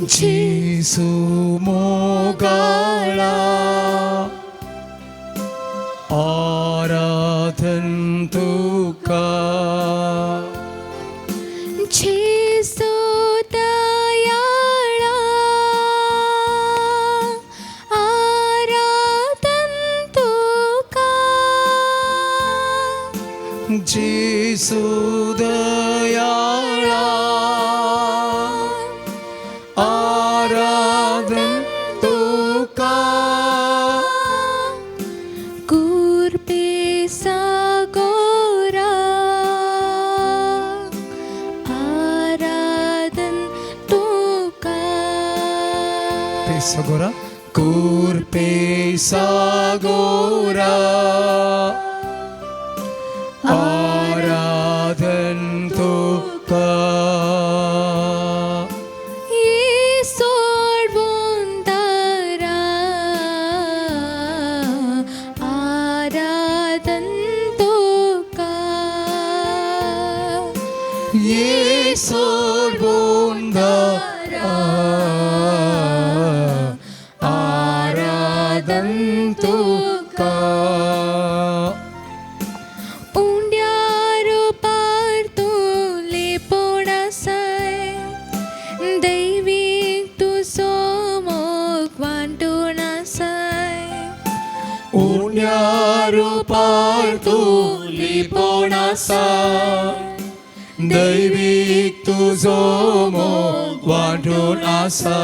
जेसु मोगाळा आराधन तुका जेसु दयाळा आराधन तुका जेसु दयाळा आराधन तुका कुर्पे सागोरा आराधन तुका पेसागोरा कुर्पे सागोरा आराधन तुका येसोड बोंदारा आराधन तुका उंड्यारो पारतो लेपोणासाय दैवीक तुझो मोग वांटूनासाय उन्यारो पारतो लिपोणासाय दैवीक तुझो मोग वांटून आसा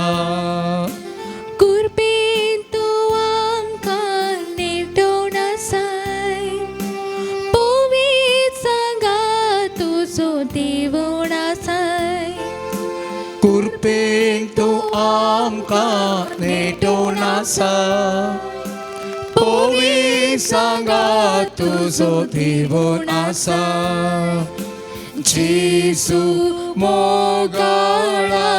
कुर्बेन तू आमकां नेटोवनासाय पवित्र सांगात तुजो देवोणासाय कुर्पेन तू आमकां नेटोवन आसा पवित्र सांगात तुजो देवोण आसा जेसु मोगाळा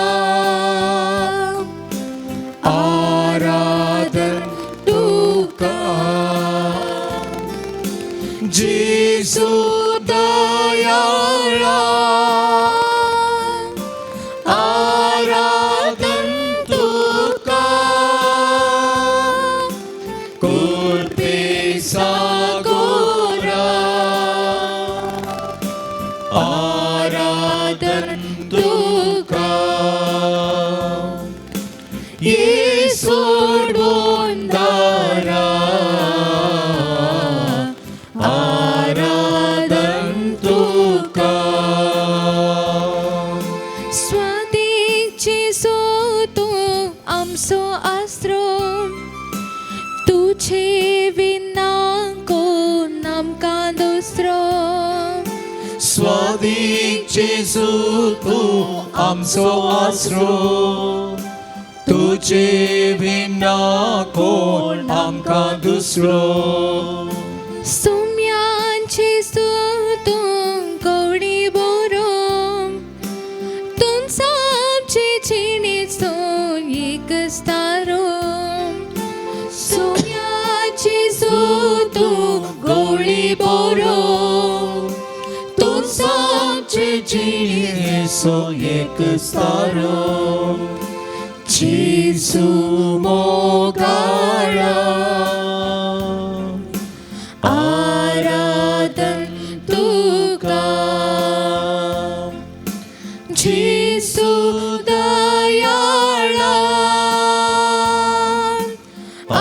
आराधन तुका जेसु दयाळा आराधन तुका कुर्पे सागोरा आराधन तुका येसोड बोंदारा आराधन तुका स्वातीक जेसू तू आमचो आसरो तुझे विना कोण आमकां दुसरो स्वादीक जेसू तू आमचो आसरो तुझे विना कोण आमकां दुसरो सुम्यांचे तू गवडी बोरो तुम सामचे जिणेचो एकच तारो सुम्यांचे तू गवडी बोरो सामचे जिणेचो एकच तारो जेसु मोगाळा आराधन तुका जेसु दयाळा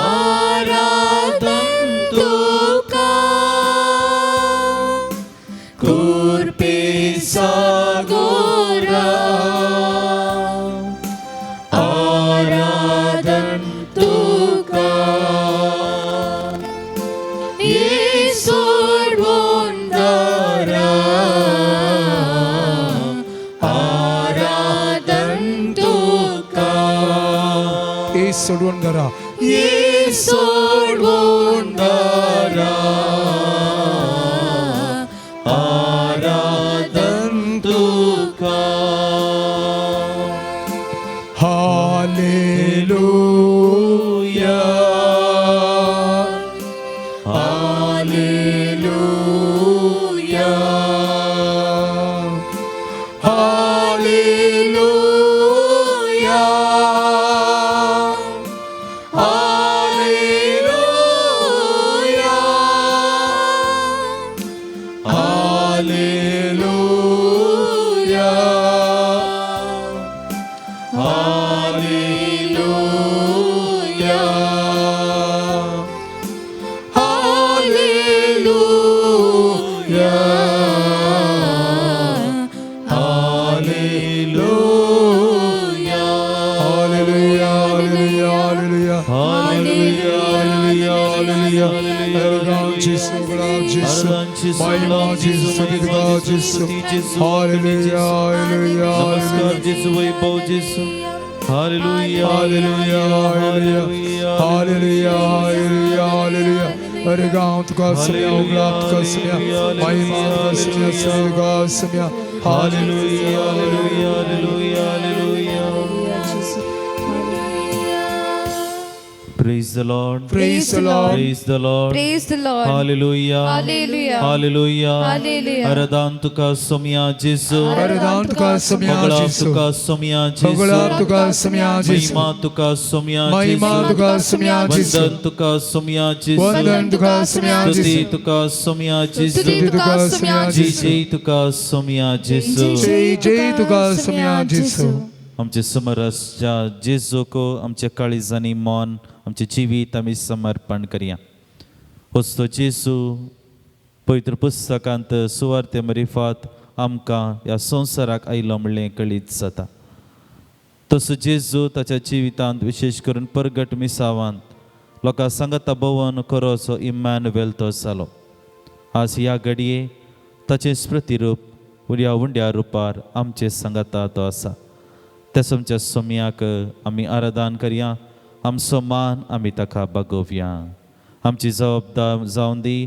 आराधन तुका कुर्पे सागोरा आराधन तुका येसोड बोंदारा आराधन तुका येसोड बोंदारा येसोड बोंदारा आराधन तुका हालेलुया हालेलुया हालेलुया Jesu. महिमा Jesu, स्तुति Jesu. Hallelujah, hallelujah, नमस्कार Jesu, वैभव Jesu. Hallelujah, hallelujah, hallelujah, hallelujah, hallelujah, hallelujah. अरे गाँव तुका समय उगलाप का समय महिमा का समय स्तुति का समय Hallelujah, hallelujah, hallelujah, hallelujah. Praise the Lord. Praise the Lord. Praise the Lord. Praise the Lord. Hallelujah. Hallelujah. Hallelujah. Hallelujah. Aradhana Tuka Somiya Jesu. आराधना तुका समय मंगला Jesu. तुका सोमिया Jesu. मंगला तुका समय Jesu. महिमा तुका सोमिया Jesu. महिमा तुका समय Jesu. वंदन तुका सोमिया Jesu. वंदन तुका समय स्तुति Jesu. तुका सोमिया Jesu. स्तुति तुका समय जय जय तुका सोमिया Jesu. जय जय तुका समय Jesu. आमचे समरसच्या जेजूको आमच्या काळजांनी मन आमचे जिवीत आमी समर्पण करया. होस्तो जेजू पवित्र पुस्तकांत सुवार्ते मरिफात आमकां ह्या संवसाराक आयलो म्हणलें कळीत जाता. तसो जेजू ताच्या जिवितांत विशेश करून परगट मिसावांत लोकां सांगता भोवन खरोचो इम्मॅन्युएल तो जालो. आज ह्या घडये ताचें प्रतिरूप उड्या उंड्या रुपार आमचे सांगता तो आसा. तेच आमच्या सोम्याक आमी आराधन करया. आमचो मान आमी ताका बागोवया. आमची जबाबदार जावन दी.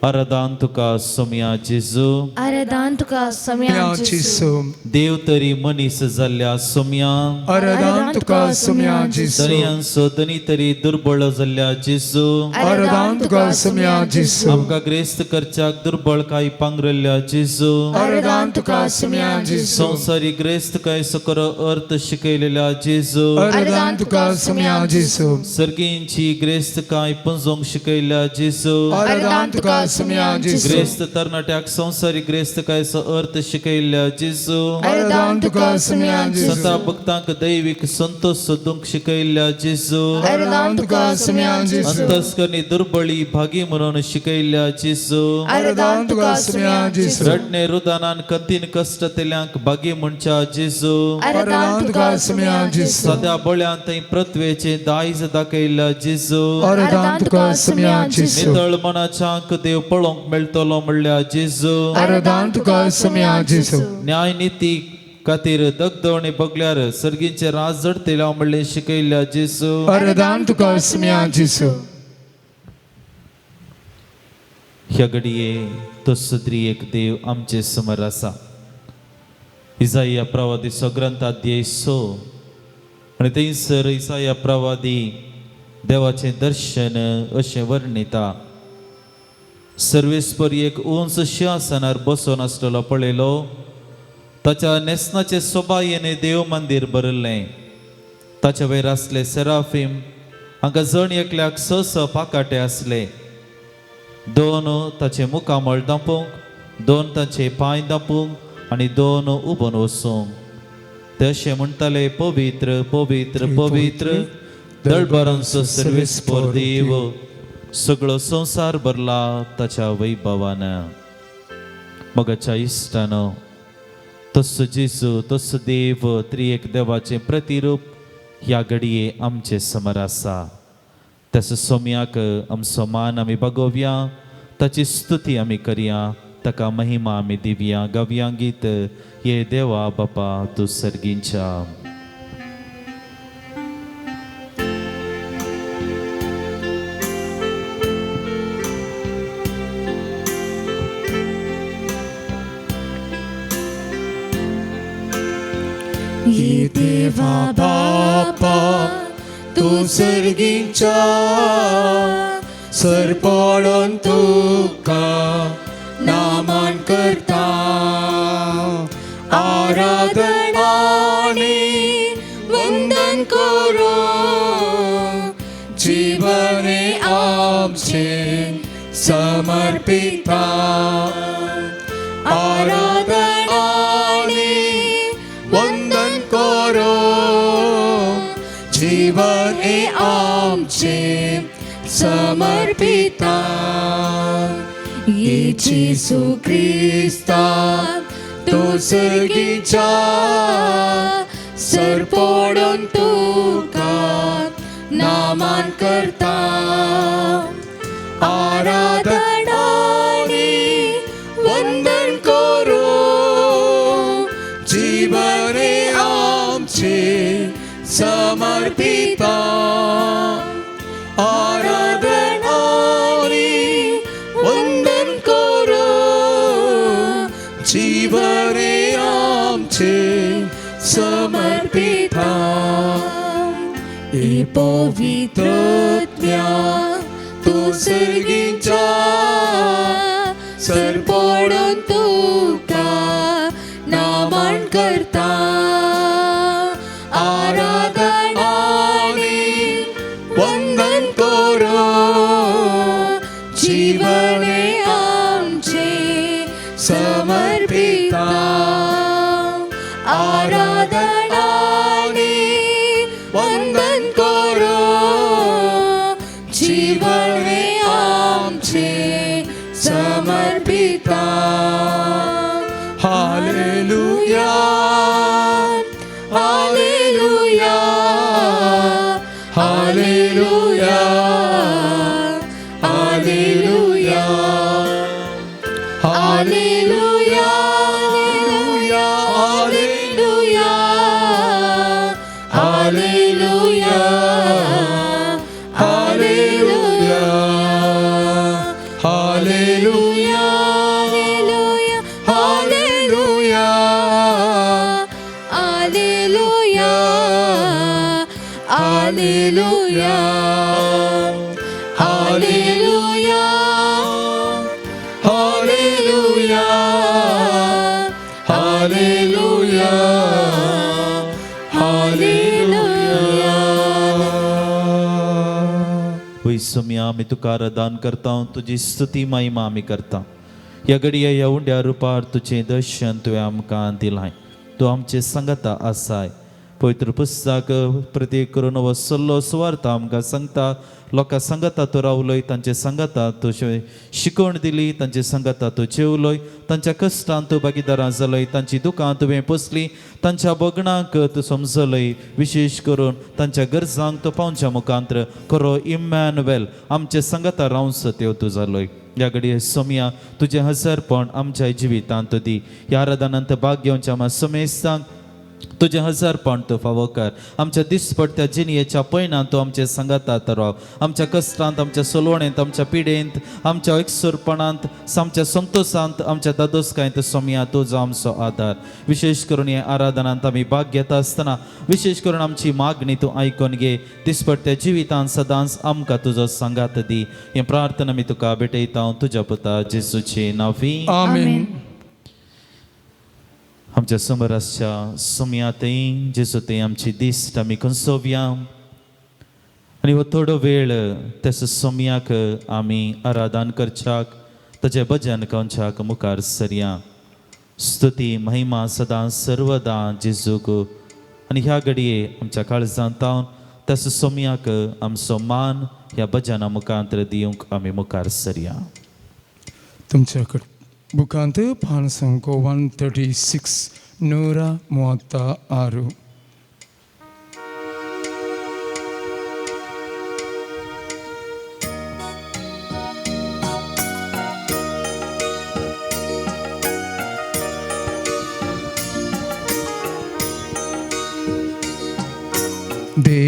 आराधन तुका सोम्या जेजू. आराधना तुका समय Jesu. देव तरी मनीस जाल्ल्या सोम्या. आराधना तुका समय Jesu. दर्यांचो धनी तरी दुर्बळ जाल्ल्या जेजू. आराधना तुका समय Jesu. आमकां ग्रेस्त करच्याक दुर्बळ काय पांगरल्ल्या जेजू. आराधना तुका समय Jesu. संवसारी ग्रेस्त काय सकरो अर्थ शिकयलेल्या जेजू. आराधना तुका समय Jesu. सर्गींची ग्रेस्त काय पंजोंक शिकयल्या जेजू. आराधना तुका समय Jesu. ग्रेस्त तरणाट्याक संवसारी ग्रेस्त कायचो अर्थ शिकयल्या जेजू. आराधना तुका समय Jesu. सता भक्तांक दैविक संतोष सोदूंक शिकयल्या जेजू. आराधना तुका समय Jesu. अंतस्करणी दुर्बळी भागी म्हणून शिकयल्या जेजू. आराधना तुका समय Jesu. रडणे रुदानान कठीण कष्ट तेल्यांक भागी म्हणच्या जेजू. आराधना तुका समय Jesu. सद्या बळ्यान थंय प्रत्वेचे दायज दाखयल्या जेजू. आराधना तुका समय Jesu. नितळ मनाच्यांक देव पळोवंक मेळटलो म्हणल्या जेजू. आराधना तुका समय Jesu. न्याय नीती खातीर दगदवणे बगल्यार सर्गीचे राज जडतेल्या म्हणले शिकयल्या जेजू. आराधना तुका समय Jesu. ह्या घडये तो सद्री एक देव आमचे समोर आसा. इसाया प्रवादीचो ग्रंथ अध्याय 6 आनी थंयसर इसाया प्रवादी देवाचें दर्शन अशें वर्णिता. सर्वेस्परी एक उंच सिंहासनार बसून आसलेलो पळयलो. ताच्या नेसनाचे सोबायेने देव मंदिर भरलें. ताच्या वयर आसले सेराफीम हांकां जण एकल्याक स पाकाटे आसले. दोन ताचे मुखामळ दांपूंक, दोन ताचे पांय दांपूंक आनी दोन उबोन वसूंक. ते अशें म्हणटाले, पवित्र पवित्र पवित्र दळबारांचो सर्वेस्पर देव, सगळो संसार भरला ताच्या वैभवान. मोगाच्या इश्टानो, तसो जेजू, तसो देव, त्रिएक देवाचें प्रतिरूप ह्या घडये आमचे समोर आसा. तेच सोम्याक आमचो मान आमी बागोवया. ताची स्तुती आमी करया. ताका महिमा आमी दिवया. गावया गीत, ये देवा बापा तूं सर्गींच्या. ये देवा बापा तूं सर्गींच्या सर पडोन तुका नामान करता. आराधना आनी वंदन करो. जीवने आमचे समर्पिता. आराधना आनी वंदन करो. जीवन हे आमचे समर्पिता. येशू ख्रिस्ता तूं सर्गीच्या सर पडोन तुका नामान करता. आराधना आमचे समर्पिता आराधन आणि वंदन करो जीवने आमचे समर्पिता ए पवित्रत्या तू सर्गीच्या सरपडून तुका नामान करता आराधन आणि वंदन करो जीवने आमचे समर्पिता आराधन आणि वंदन करो जीवने आमचे समर्पिता हालेलुया हालेलुया हालेलुया हालेलुया हालेलुया हालेलुया हालेलुया हालेलुया हालेलुया हालेलुया Alleluia, Alleluia, Alleluia, Alleluia, Alleluia. होय सोम्या आम्ही तुका आराधन करता तुझी स्तुती महिमा आम्ही करता या घडये या उंड्या रुपार तुझे दर्शन तुवें आमकां दिलाय तू आमचे संगता आसाय पवित्र पुस्तक प्रत्येक करून हो सल्लो सुवार्थ आमकां सांगता लोकां सांगता तूं रावलोय तांचे सांगता तूं शिकवण दिली तांचे सांगता तूं जेवलोय तांच्या कश्टांत तूं भागीदारां जालोय तांची दुकां तुवें पोसली तांच्या बोगणांक तूं समजलय विशेश करून तांच्या गरजांक तूं पावच्या मुखांत्र खरो इमॅन्युएल आमचे सांगता रावंस त्यो तूं जालोय या घडये सोम्या तुझे हजरपण आमच्या जिवितांत दी ह्या आराधनांत भाग घेवच्या आम्हा समेस्तांक तुझे हजारपण तूं फावो कर आमच्या दिसपडत्या जिणयेच्या पैणांत तूं आमचे सांगातात राव आमच्या कश्टांत आमच्या सोलवणेंत आमच्या पिडेंत आमच्या एकसुरपणांत आमच्या संतोशांत आमच्या दादोसकायंत सोम्या तूं जो आमचो आदार विशेष करून हे आराधनांत आमी भाग घेता आसतना विशेष करून आमची मागणी तूं आयकून घे दिसपडत्या जिवितांत सदांच आमकां तुजो सांगात दी हे प्रार्थना आमी तुका भेटयता तुज्या पुता जेजूचे नांवी आमीन. आमच्या समोर आसच्या सोम्यातय जेजू ते आमची दिस्ट आमी कंसोवया आनी हो थोडो वेळ तेस सोम्याक आमी आराधन करच्याक ताचे भजन कवच्याक मुखार सरया स्तुती महिमा सदां सर्वदा जेजूक आनी ह्या घडये आमच्या काळजांत तेस सोम्याक आमचो मान ह्या भजना मुखांत्र दिवंक आमी मुखार सरया तुमच्याकडे बुकांत पान संख्या 136 136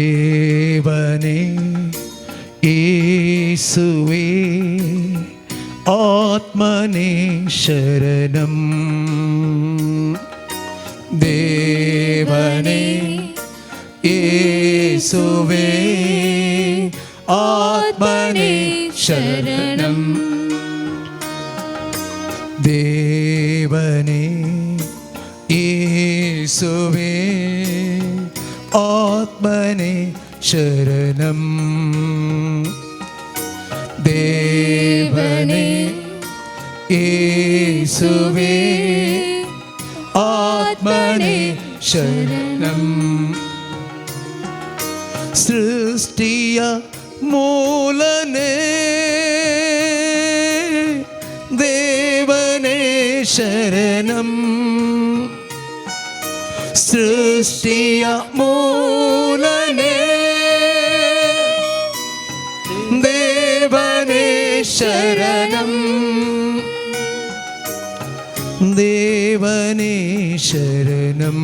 देवने येसुवे आत्मने शरणं देवने येसुवे आत्मने शरणं देवने येसुवे आत्मने शरणं देवने येसुवे आत्मने शरणं सृष्टिय मूलने देवने शरणं सृष्टिय मूलने देवने शरणं देवने शरणं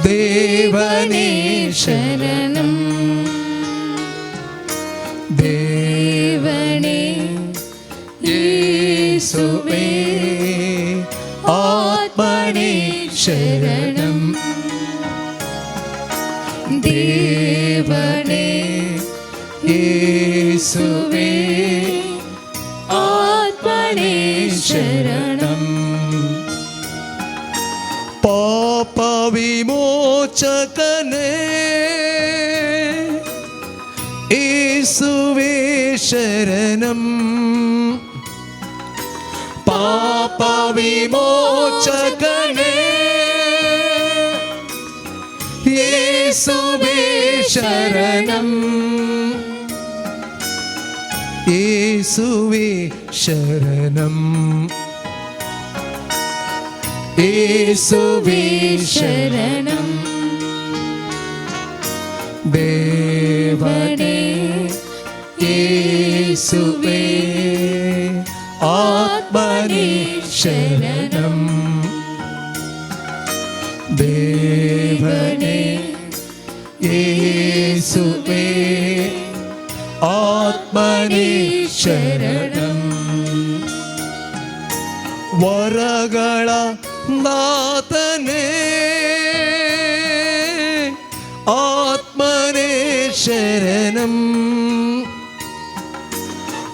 देवने शरणं देवने येसुवे आत्मने शरणं देवने येसुवे आत्मने शरणं पापविमोचकने येसुवे शरणं पापविमोचकने येसुवे शरणं येसुवे शरणं येसुवे शरणं देवने येसुवे आत्मने शरणं देवने येसुवे आत्मने शरणं वरಗಳ नाथने आत्मने शरणं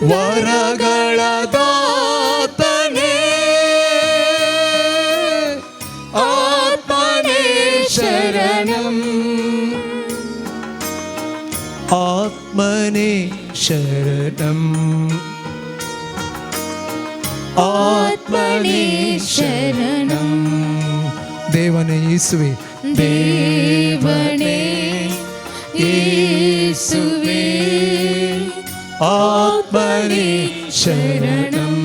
वरಗಳ दातने आत्मने शरणं आत्मने शरणं आत्मने शरणं देवने येसुवे देवने येसुवे आत्मने शरणं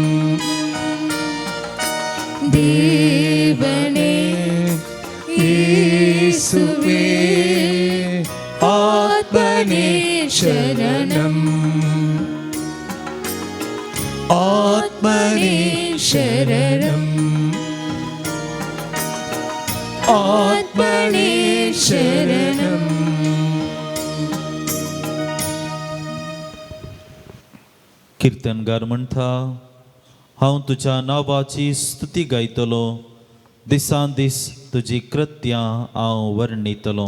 देवने येसुवे आत्मने शरणं आत्मने शरणं आत्मने शरणं कीर्तनगार म्हणटा हांव तुज्या नांवाची स्तुती गायतलो दिसान दीस तुजी कृत्यां हांव वर्णितलो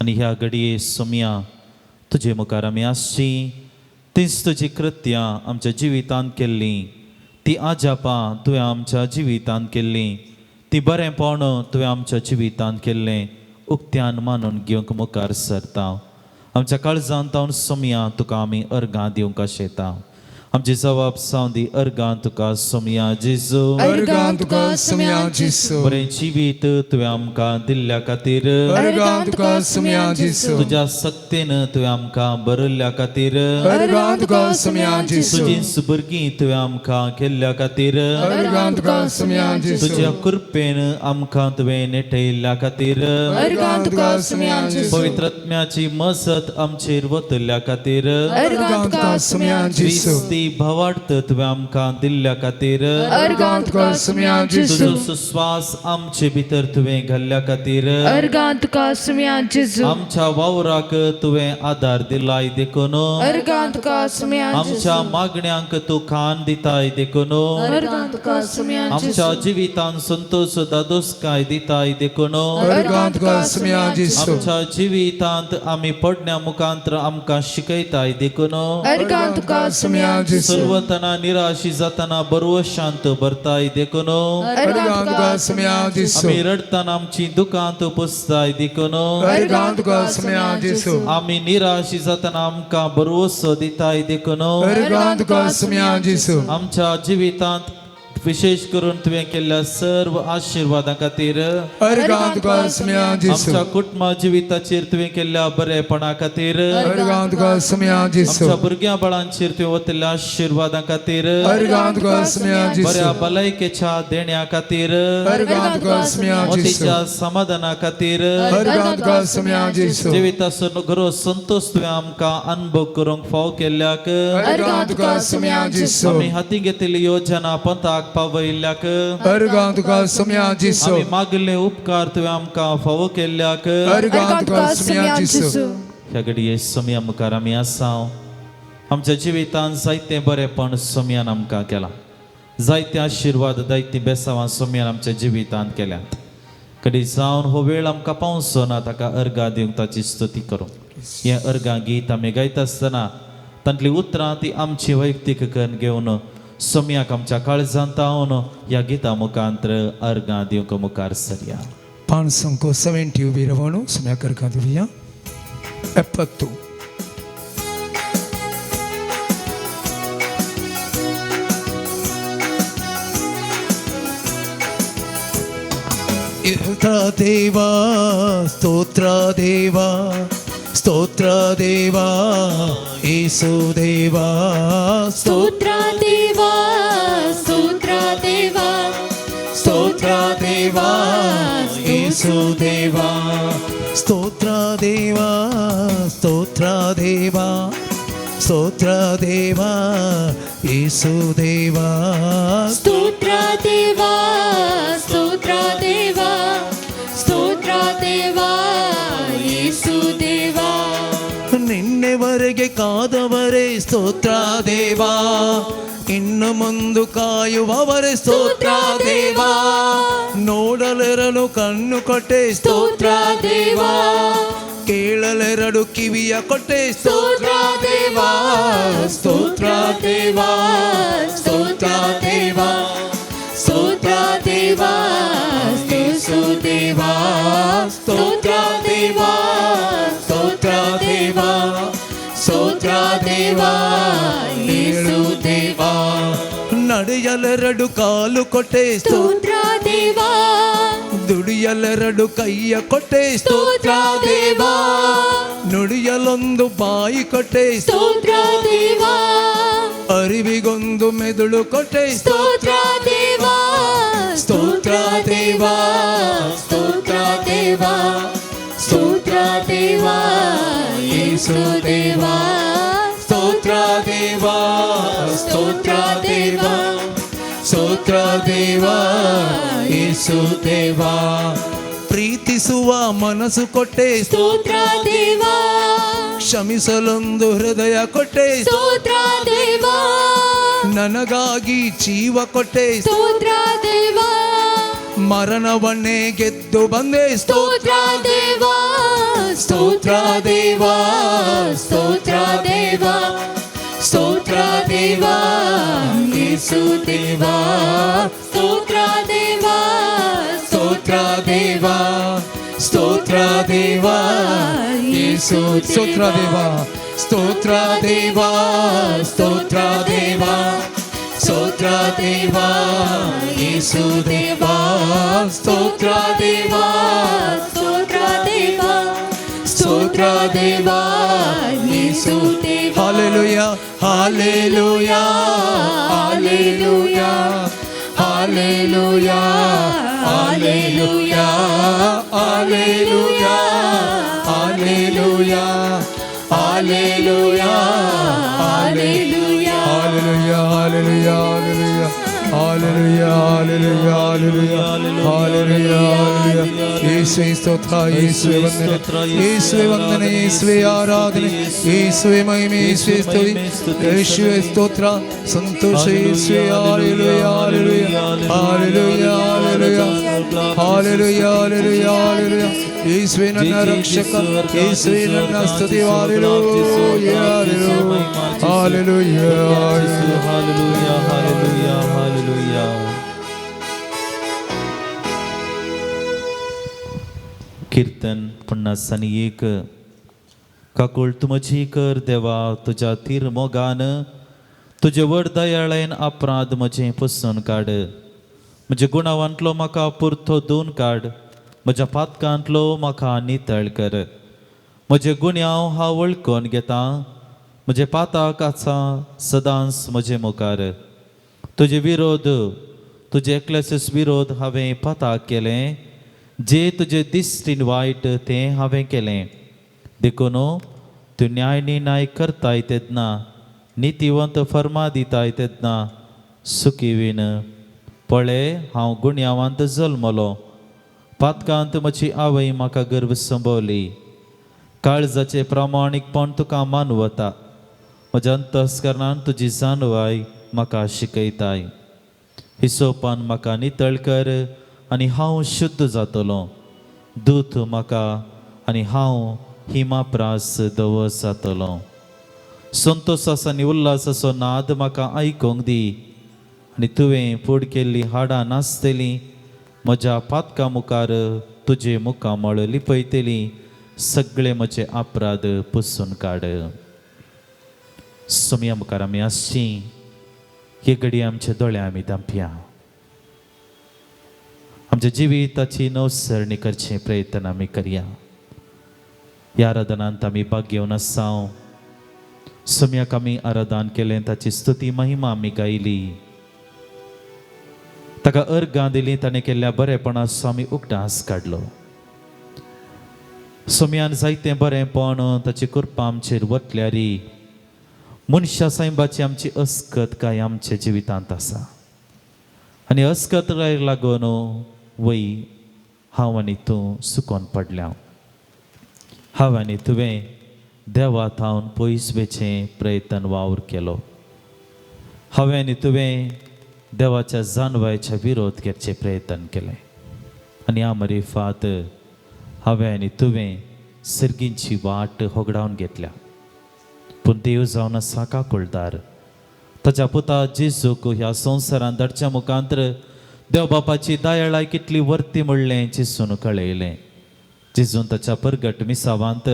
आनी ह्या घडये सोम्या तुजे मुखार आमी आसची तीच तुजी कृत्यां आमच्या जिवितांत केल्ली ती आजापां तुवें आमच्या जिवितांत केल्ली ती बरेंपण तुवें आमच्या जिवितांत केल्लें उक्त्यान मानून घेवंक मुखार सरता आमच्या काळजांत हांव सोम्या तुका आमी अर्गां दिवंक आशेता आमची जबाब सावंदी अर्गां तुका सोम्या जेजू अर्गां तुका सोम्या जेजू बरें जिवीत तुवें आमकां दिल्ल्या खातीर अर्गां तुका सोम्या जेजू तुज्या सक्तेन तुवें आमकां बरयल्ल्या खातीर अर्गां तुका सोम्या जेजू तुजी सुबुरगीं तुवें आमकां केल्ल्या खातीर अर्गां तुका सोम्या जेजू तुज्या कृपेन आमकां तुवें नेटयल्ल्या खातीर अर्गां तुका सोम्या जेजू पवित्र आत्म्याची मसत आमचेर वतल्ल्या खातीर अर्गां तुका सोम्या जेजू भावार्थ तुवें आमकां दिल्ल्या खातीर अर्गां तुका सोम्या जेजू तुजो सुस्वास आमचे भितर तुवें घाल्ल्या खातीर अर्गां तुका सोम्या जेजू आमच्या वावराक तुवें आदार दिलाय देखून अर्गां तुका सोम्या आमच्या मागण्यांक तूं कान दिताय देखून अर्गां तुका सोम्या आमच्या जिवितांत संतोष दादोसकाय दिताय देखून अर्गां तुका सोम्या जेजू आमच्या जिवितांत आमी पडण्या मुखांतर आमकां शिकयताय देखून अर्गां तुका सोम्या जेजू सर्वतना निराशी जातना बरोव शांत भरताय देखून अर्गां तुका सोम्या जेजू आमी रडतना आमची दुखांत पुसताय देखून अर्गां तुका सोम्या जेजू आमी निराशी जातना आमकां बरोवसो दिताय देखून अर्गां तुका सोम्या जेजू आमच्या जिवितांत विशेष करून तुवें केल्ल्या सर्व आशिर्वादां खातीर अर्गां तुका सोम्या जेजू आमच्या कुटुंबा जिविताचेर तुवें केल्ल्या बरेपणा खातीर अर्गां तुका सोम्या जेजू आमच्या भुरग्यां बाळांचेर तुवें वतल्या आशिर्वादां खातीर अर्गां तुका सोम्या जेजू बऱ्या भलायकेच्या देण्या खातीर अर्गां तुका सोम्या जेजू मतीच्या समाधाना खातीर अर्गां तुका सोम्या जेजू जिविताचो गरो संतोष तुवें आमकां अनुभव करूंक फाव केल्ल्याक अर्गां तुका सोम्या जेजू आमी हाती घेतिल्ली योजना पंथाक पावयल्ल्याक अर्गां तुका सुम्या जिसो आमी मागले उपकार तुवें आमकां फावो केल्ल्याक अर्गां तुका सुम्या जिसो ह्या घडये सोम्या मुखार आमी आसा आमच्या जिवितांत जायतें बरेंपण सोम्यान आमकां केलां जायते आशिर्वाद जायतीं बेसांवां सोम्यान आमच्या जिवितांत केल्यात कधी जावन हो वेळ आमकां पावसो ना ताका अर्गां दिवंक ताची स्तुती करूंक हें अर्गां गीत आमी गायता आसतना तांतलीं उतरां ती आमची वैयक्तीक करून घेवन सोम्याक आमच्या काळजांत तावन ह्या गिता मुखांतर अर्गां दिवंक मुखार सरया 570 उबी रवणु सुम्या अर्गां दिवया 70 ದೇವಾ ಸ್ತೋತ್ರ ದೇವಾ ಸ್ತೋತ್ರ ದೇವಾ ಯೇಸು ದೇವಾ ಸ್ತೋತ್ರ ದೇವಾ ಸ್ತೋತ್ರ ದೇವಾ ಸ್ತೋತ್ರ ದೇವಾ ಯೇಸು ದೇವಾ ಸ್ತೋತ್ರ ದೇವಾ ಸ್ತೋತ್ರ ದೇವಾ ಸ್ತೋತ್ರ ದೇವಾ ಯೇಸು ದೇವಾ ಸ್ತೋತ್ರ ದೇವಾ ಸ್ತೋತ್ರ ದೇವಾ ಸ್ತೋತ್ರ ದೇವಾ ಯೇಸು ದೇವಾ ನಿನ್ನೆವರೆಗೆ ಕಾದವರೇ ಸ್ತೋತ್ರ ದೇವಾ ಇನ್ನು ಮುಂದು ಕಾಯುವವರೇ ಸ್ತೋತ್ರ ದೇವಾ ನೋಡಲೆರಲು ಕಣ್ಣು ಕೊಟ್ಟೆ ಸ್ತೋತ್ರ ದೇವಾ ಕೇಳಲೆರಡು ಕಿವಿಯ ಕೊಟ್ಟೆ ಸ್ತೋತ್ರ ದೇವಾ ಸ್ತೋತ್ರ ದೇವಾ ಸ್ತೋತ್ರ ದೇವಾ ಸ್ತೋತ್ರ ದೇವಾ ಯೇಸು ದೇವಾ ಸ್ತೋತ್ರ ದೇವಾ ಸ್ತೋತ್ರ ದೇವಾ ಸ್ತೋತ್ರ ದೇವಾ ಯೇಸು ದೇವಾ ನಡೆಯಲೆರಡು ಕಾಲು ಕೊಟ್ಟೆ ಸ್ತೋತ್ರ ದೇವಾ ದುಡಿಯಲೆರಡು ಕೈಯ ಕೊಟ್ಟೆ ಸ್ತೋತ್ರ ದೇವಾ ನುಡಿಯಲೊಂದು ಬಾಯಿ ಕೊಟ್ಟೆ ಸ್ತೋತ್ರ ದೇವಾ ಅರಿವಿಗೊಂದು ಮೆದುಳು ಕೊಟ್ಟೆ ಸ್ತೋತ್ರ ದೇವಾ ಸ್ತೋತ್ರ ದೇವಾ ಸ್ತೋತ್ರ ದೇವಾ ಸ್ತೋತ್ರ ದೇವಾ ಯೇಸು ದೇವಾ ಸ್ತೋತ್ರ ದೇವಾ ಸ್ತೋತ್ರ ದೇವಾ ಸ್ತೋತ್ರ ದೇವಾ ಯೇಸು ದೇವಾ ಪ್ರೀತಿಸುವ ಮನಸ್ಸು ಕೊಟ್ಟೆ ಸ್ತೋತ್ರ ದೇವಾ ಕ್ಷಮಿಸಲೊಂದು ಹೃದಯ ಕೊಟ್ಟೆ ಸ್ತೋತ್ರ ದೇವಾ ನನಗಾಗಿ ಜೀವ ಕೊಟ್ಟೆ ಸ್ತೋತ್ರ ದೇವಾ ಮರಣವನ್ನೇ ಗೆದ್ದು ಬಂದೆ ಸ್ತೋತ್ರ ದೇವಾ ಸ್ತೋತ್ರ ದೇವಾ ಸ್ತೋತ್ರ ದೇವಾ ಸ್ತೋತ್ರ ದೇವಾ ಯೇಸು ದೇವಾ ಸ್ತೋತ್ರ ದೇವಾ ಸ್ತೋತ್ರ ದೇವಾ ಸ್ತೋತ್ರ ದೇವಾ ಯೇಸು ಸ್ತೋತ್ರ ದೇವಾ ಸ್ತೋತ್ರ ದೇವಾ ಸ್ತೋತ್ರ ದೇವಾ ಸ್ತೋತ್ರ ದೇವಾ ಯೇಸು ದೇವಾ ಸ್ತೋತ್ರ ದೇವಾ ಸ್ತೋತ್ರ ದೇವಾ ಸ್ತೋತ್ರ ದೇವಾ ಯೇಸು ದೇವಾ Hallelujah, hallelujah, hallelujah, hallelujah, hallelujah, hallelujah, hallelujah, hallelujah, hallelujah, hallelujah, hallelujah, hallelujah, hallelujah, hallelujah, hallelujah, hallelujah. ಯೇಸುವೆ ಸ್ತೋತ್ರ, ಯೇಸುವೆ ವಂದನೆ, ಯೇಸುವೆ ವಂದನೆ, ಯೇಸುವೆ ಆರಾಧನೆ, ಯೇಸುವೆ ಮಹಿಮೆ, ಯೇಸುವೆ ಸ್ತುತಿ, ಯೇಸುವೆ ಸ್ತೋತ್ರ, ಸಂತೋಷ ಯೇಸುವೆ. ಹಲ್ಲೆಲೂಯಾ, ಹಲ್ಲೆಲೂಯಾ, ಹಲ್ಲೆಲೂಯಾ, ಹಲ್ಲೆಲೂಯಾ, ಹಲ್ಲೆಲೂಯಾ, ಹಲ್ಲೆಲೂಯಾ, ಹಲ್ಲೆಲೂಯಾ. ಯೇಸುವೆ ನನ್ನ ರಕ್ಷಕ, ಯೇಸುವೆ ನನ್ನ ಸ್ತುತಿ. ಹಲ್ಲೆಲೂಯಾ, ಹಲ್ಲೆಲೂಯಾ, ಹಲ್ಲೆಲೂಯಾ, हालेलुया हालेलुया हालेलुया. कीर्तन 51 काकूळ तू म्हजी कर देवा तुझ्या तीर मोगान तुझे व्हड दयाळेन अपराध म्हजें पुसून काड म्हज्या गुणावांतलो म्हाका पुरतो धुवन काड म्हज्या पातकांतलो म्हाका नितळ कर म्हजे गुन्यांव हांव वळखून घेता म्हजे पाताक आसा सदांच म्हजे मुखार तुजे विरोध तुजे एकल्याचेच विरोध हांवें पाताक केलें जे तुजे दिश्टीन वायट तें हांवें केलें देखून तूं न्याय करताय तेन्ना नितीवंत फर्मा दिताय तेन्ना सुखीवीन पळे हांव गुण्यावांत जल्मलो, पातकांत म्हजी आवय म्हाका गर्भ संभोवली. काळजाचे प्रामाणीकपण तुका मानवता, म्हज्या अंतस्करणान तुजी जाणवाय म्हाका शिकयताय. हिसोपान म्हाका नितळ कर आनी हांव शुद्ध जातलों. दूत म्हाका आनी हांव हिमाप्रास दवस जातलों. संतोसास आनी उल्हासाचो नाद म्हाका आयकोंक दी. आनी तुवें फूड केल्ली हाडां नासतलीं, म्हज्या पातका मुखार तुजे मुखामळ लिपयतली. सगळे म्हजे अपराध पुसून काड. सुमया मुखार आमी आसची. हे घडी आमचे दोळे आमी धांपया. आमच्या जिविताची नवसरणी करचे प्रयत्न आमी करया. ह्या आराधनांत आमी भाग घेवन आसाव. सुमयाक आमी आराधन केलें, ताची स्तुती महिमा आमी गायली. ताका अर्गां दिली, ताणें केल्ल्या बरेपणाचो आमी उगडास काडलो. सुमयान जायतें बरेंपण ताची कृपा आमचेर वतल्यारी मनशा सायबाची आमची अस्कत काय आमच्या जिवितांत आसा. आनी अस्कत लागून वय हांव आनी तूं सुकोन पडल्या. हांव आनी तुवें देवात हांव पयस वेचें प्रयत्न वावर केलो. हांवें आनी तुवें देवाच्या जानवायच्या विरोध करचे प्रयत्न केले. आनी आमरी फात हांवें आनी तुवें सर्गींची वाट होगडावन घेतल्या. पूण देव जावन आसा काकुळदार. ताच्या पुता जेजूक ह्या संवसारांत धाडच्या मुखांतर देव बापाची दयाळाय कितली वर्ती म्हणलें जेजून कळयलें. जेजून ताच्या परगट मिसावांत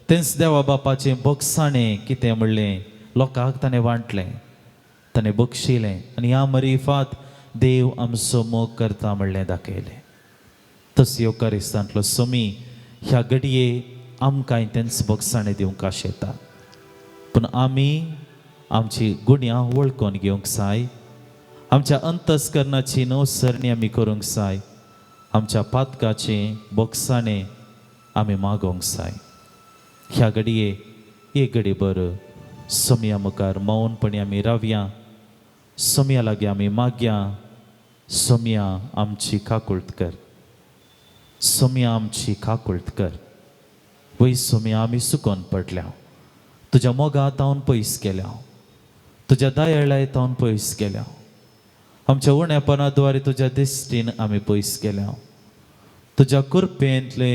तेंच देवा बापाचें बक्षाणें कितें म्हणलें लोकांक ताणें वांटलें, ताणें बक्षिलें. आनी ह्या मरिफात देव आमचो मोग करता म्हणलें दाखयलें. तस योकारिस्तांतलो सुमी ह्या घडये आमकां तेंच बक्षाणें दिवंक आशेता. पूण आमी आमची गुण्यां वळखून घेवंक जाय. आमच्या अंतस्करणाची नवसरणी आमी करूंक जाय. आमच्या पातकाचें बक्षाणें आमी मागोवंक जाय. ह्या घडये एक घडी भर सुमया मुखार मौनपणी आमी रावया. सुमया लागीं आमी मागया, सुमया आमची काकुळट कर, सुमया आमची काकुळट कर. वय सुमया आमी सुकोन पडल्या. तुज्या मोगांत हांव पयस गेल्या, तुज्या दयाळायेंत हांव पयस गेल्या. आमच्या उणेपणा द्वारे तुज्या दिश्टीन आमी पयस गेल्या. तुज्या कृपेंतले,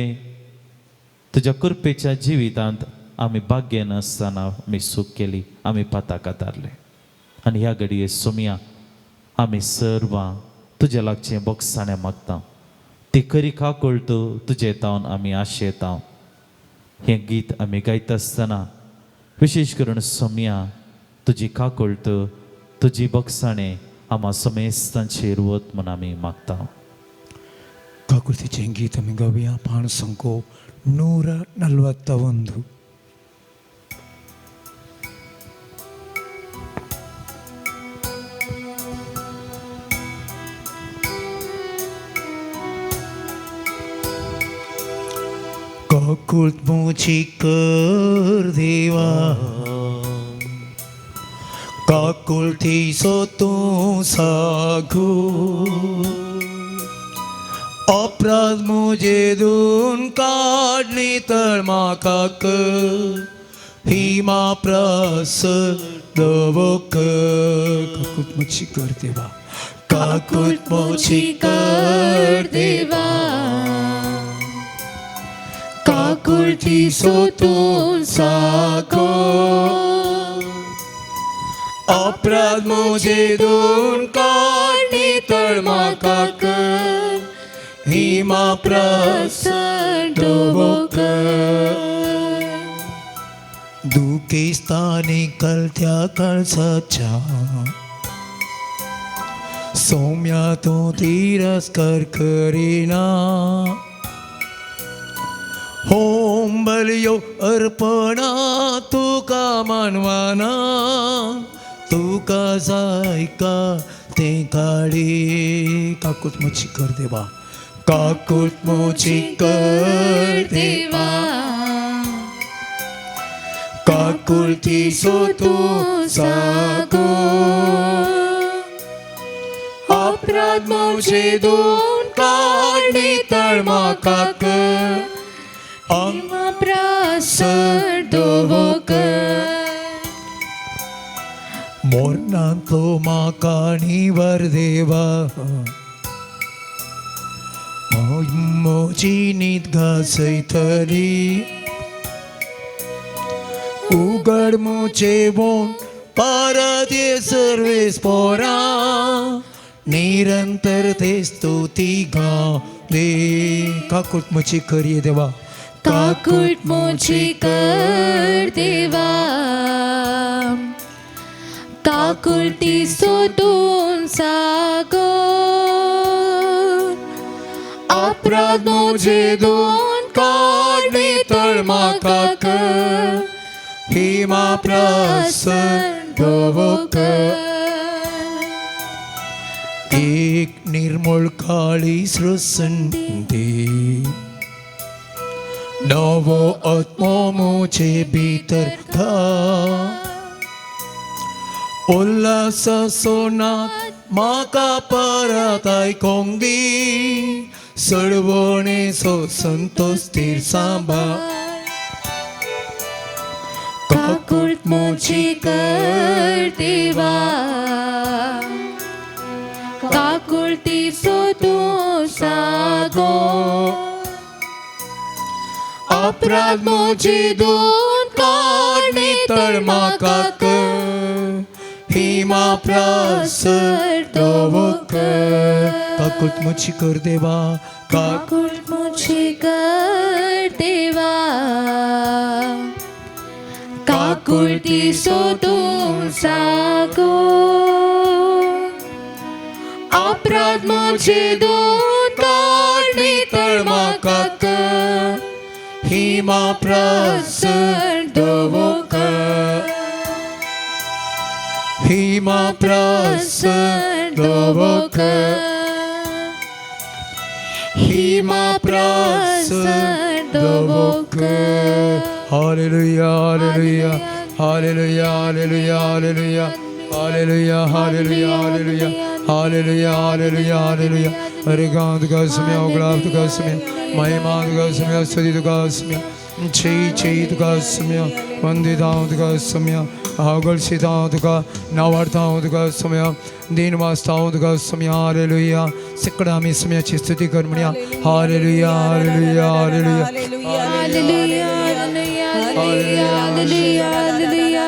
तुज्या कृपेच्या जिवितांत आमी भाग्य नासतना आमी सूख केली, आमी पाताक आदारले. आनी ह्या घडये सुमया आमी सर्वां तुज्या लागचें बक्षाणें मागता. ती खरी काकुळट तुजे तावन आमी आशेता. हें गीत आमी गायता आसतना विशेश करून सुमया तुजी काकुळट, तुजी बक्षाणें आम्हा समेस्तांचेर वत म्हूण आमी मागता. काकुळतीचें गीत आमी गावया. पाण संको 141. काकुळत मोची कर देवा, काकुळती तूं सागो. अपराध मुझे दून काढणे तर म्हाका कर, हिमा प्रस दवक. काकुळत मोची कर देवा, काकुळत मोची कर देवा, काकुळती तूं सागो. अपराध मुझे दून काढणे तर म्हाका कर, हिमा प्रसन्न कर. दुखे स्थानी कलत्या कळसाच्या, सौम्या तूं तिरस्कार करिना. होम बलियो अर्पणा तुका मानवाना, तुका जाय का तें काडी. काकुळत मोची कर देवा, काकुळत मोची कर देवा, काकुळती तूं सागो. अपराध अपराध मुझे दूर काढणे तळमाकाक प्रसर दोवोक मोरनांतलो म्हाका निवर देवा म्हजी न्हीद घासयतली उगड मुझे बोन पारादे सर्वेस पोरा निरंतर ते स्तुती गावे काकुट मुझी करिये देवा काकुट मुझे कर देवा काकुटी सोडून सागो अपराध मुझे दोन काढणे तळमाकाक हिमा प्रसन्न दोवोक एक निर्मळ काळी सृसंती नवो आत्मा मुझे भीतर था उल्लास सोनात म्हाका परत आयकोंगी सडवणे सो संतोष स्थिर सांबाळ काकुट मुझे कर देवा काकुटी सोडून सागो अपराध मुझे दोन काढणे तळमाकाक हिमा प्रसर दोवोक काकुट मुझी कर देवा काकुट मुझे कर देवा काकुटी सोडून सागो अपराध मुझे दोन काढणे तळमाकाक हिमा प्रसर दोवोक हिमा प्रसर दोवोक हिमा प्रसर दोवोक हालेलुया हालेलुया हालेलुया हालेलुया हालेलुया हालेलुया हालेलुया हालेलुया हालेलुया हालेलुया हालेलुया अरे गांध का समय उगलाव का समय महिमा का समय स्तुति का समय चैत का समय वंदिताओं का समय आगर्षिताओं का नवार्थाओं का समय दिन वास्ताओं का समय हालेलुया सिकड़ा में समय अच्छी स्तुति कर्मणिया हालेलुया हालेलुया हालेलुया हालेलुया हालेलुया हालेलुया हालेलुया हालेलुया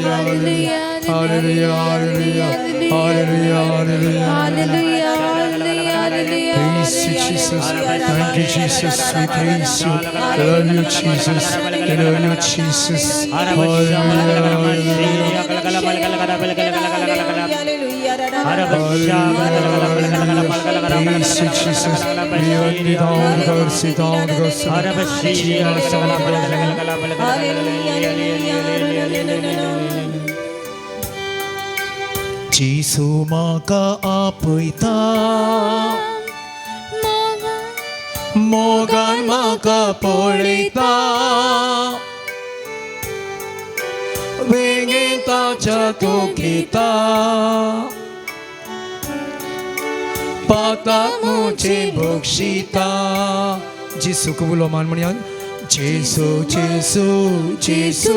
हालेलुया हालेलुया हालेलुया हालेलुया हालेलुया Praise you, Jesus. Thank you, Jesus. We praise you. I love you, Jesus. I love you, Jesus. Praise you, Jesus. We only down the mercy, down the Jesus maka apita Mogan maka polita Wingin ta jatuh kita Patak muci buksita Jesu kebuluman menian Jesu, Jesu, Jesu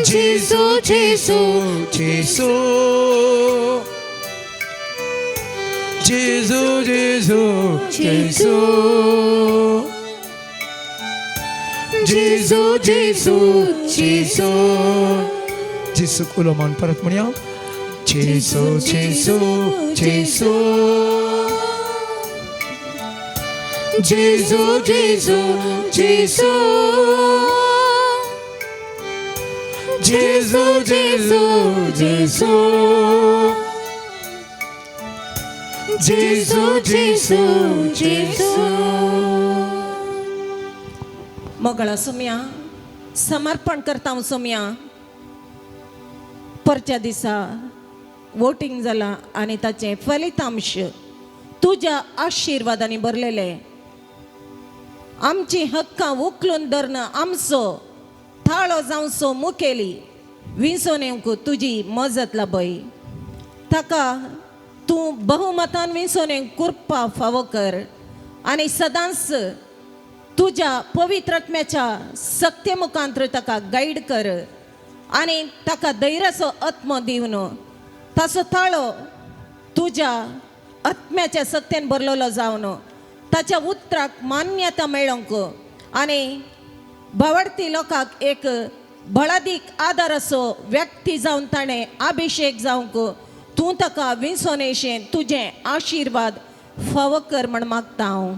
Jesu, Jesu, Jesu Jesu, Jesu, Jesu Jesu, Jesu, Jesu Jesu ulaman parat mania Jesu, Jesu, Jesu Jesu, Jesu, Jesu Jesu, Jesu, Jesu Jesu, Jesu, Jesu मोगळा सोम्या समर्पण करता हांव सोम्या परच्या दिसा voting जाला आनी ताचे फलितांश तुज्या आशिर्वादांनी भरलेले आमची हक्कां उखलून धरन आमचो थाळो जावचो मुखेली विंचोन येवंक तुजी मजत लाभय ताका तूं बहुमतान विसोने कृपा फावो कर आणि सदांच तुझ्या पवित्रत्म्याच्या सत्य मुखांतर ताका गाईड कर आणि ताका धैर्याचो आत्मो दिवन ताचो ताळो तुझ्या आत्म्याच्या सत्यान भरलेलो जावन ताच्या उतराक मान्यता मेळोंक आणि भावार्थी लोकांक एक बळादीक आदार असो व्यक्ती जावन ताणें अभिषेक जावंक तूं ताका विंसोनेशें तुजें आशिर्वाद फावो कर म्हण मागता हांव.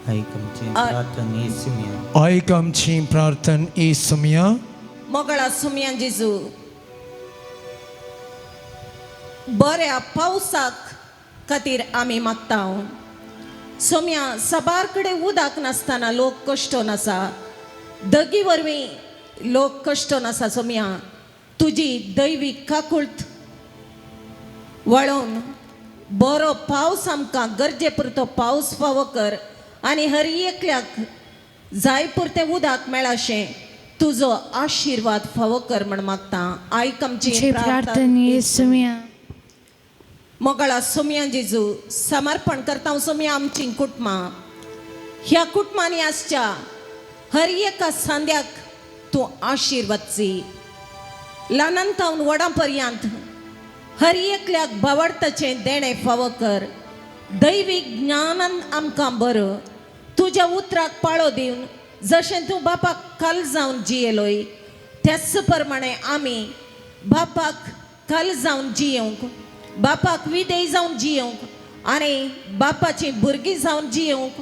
आमची प्रार्थना येसुया. आयक आमची प्रार्थना येसुया. मोगळा सुमया जेजू बऱ्या पावसाक खातीर आमी मागता हांव. सोम्या सबार कडेन उदक नासतना लोक कश्टोन आसा, दगी वरवीं लोक कश्टोन आसा. सोम्या तुजी दैवीक काकुळट वळोवन बरो पावस आमकां गरजे पुरतो पावस फावो कर आनी हर एकल्याक जाय पुरतें उदक मेळाशें तुजो आशिर्वाद फावो कर म्हण मागता. आयक आमची प्रार्थना येसुया. मोगळा सोम्या जेजू समर्पण करता हांव सोम्या आमची कुटुंबां. ह्या कुटुंबांनी आसच्या हर एका सांद्याक तूं आशिर्वादची ल्हानांतावन व्हडा पर्यंत हर एकल्याक भावार्थाचें देणें फावो कर. दैवीक ज्ञानान आमकां भर तुज्या उतराक पाळो दिवन जशें तूं बापाक काल जावन जियेलोय त्याच प्रमाणे आमी बापाक काल जावन जियोंक, बापाक विधेय जावन जियोंक आनी बापाची भुरगीं जावन जियोंक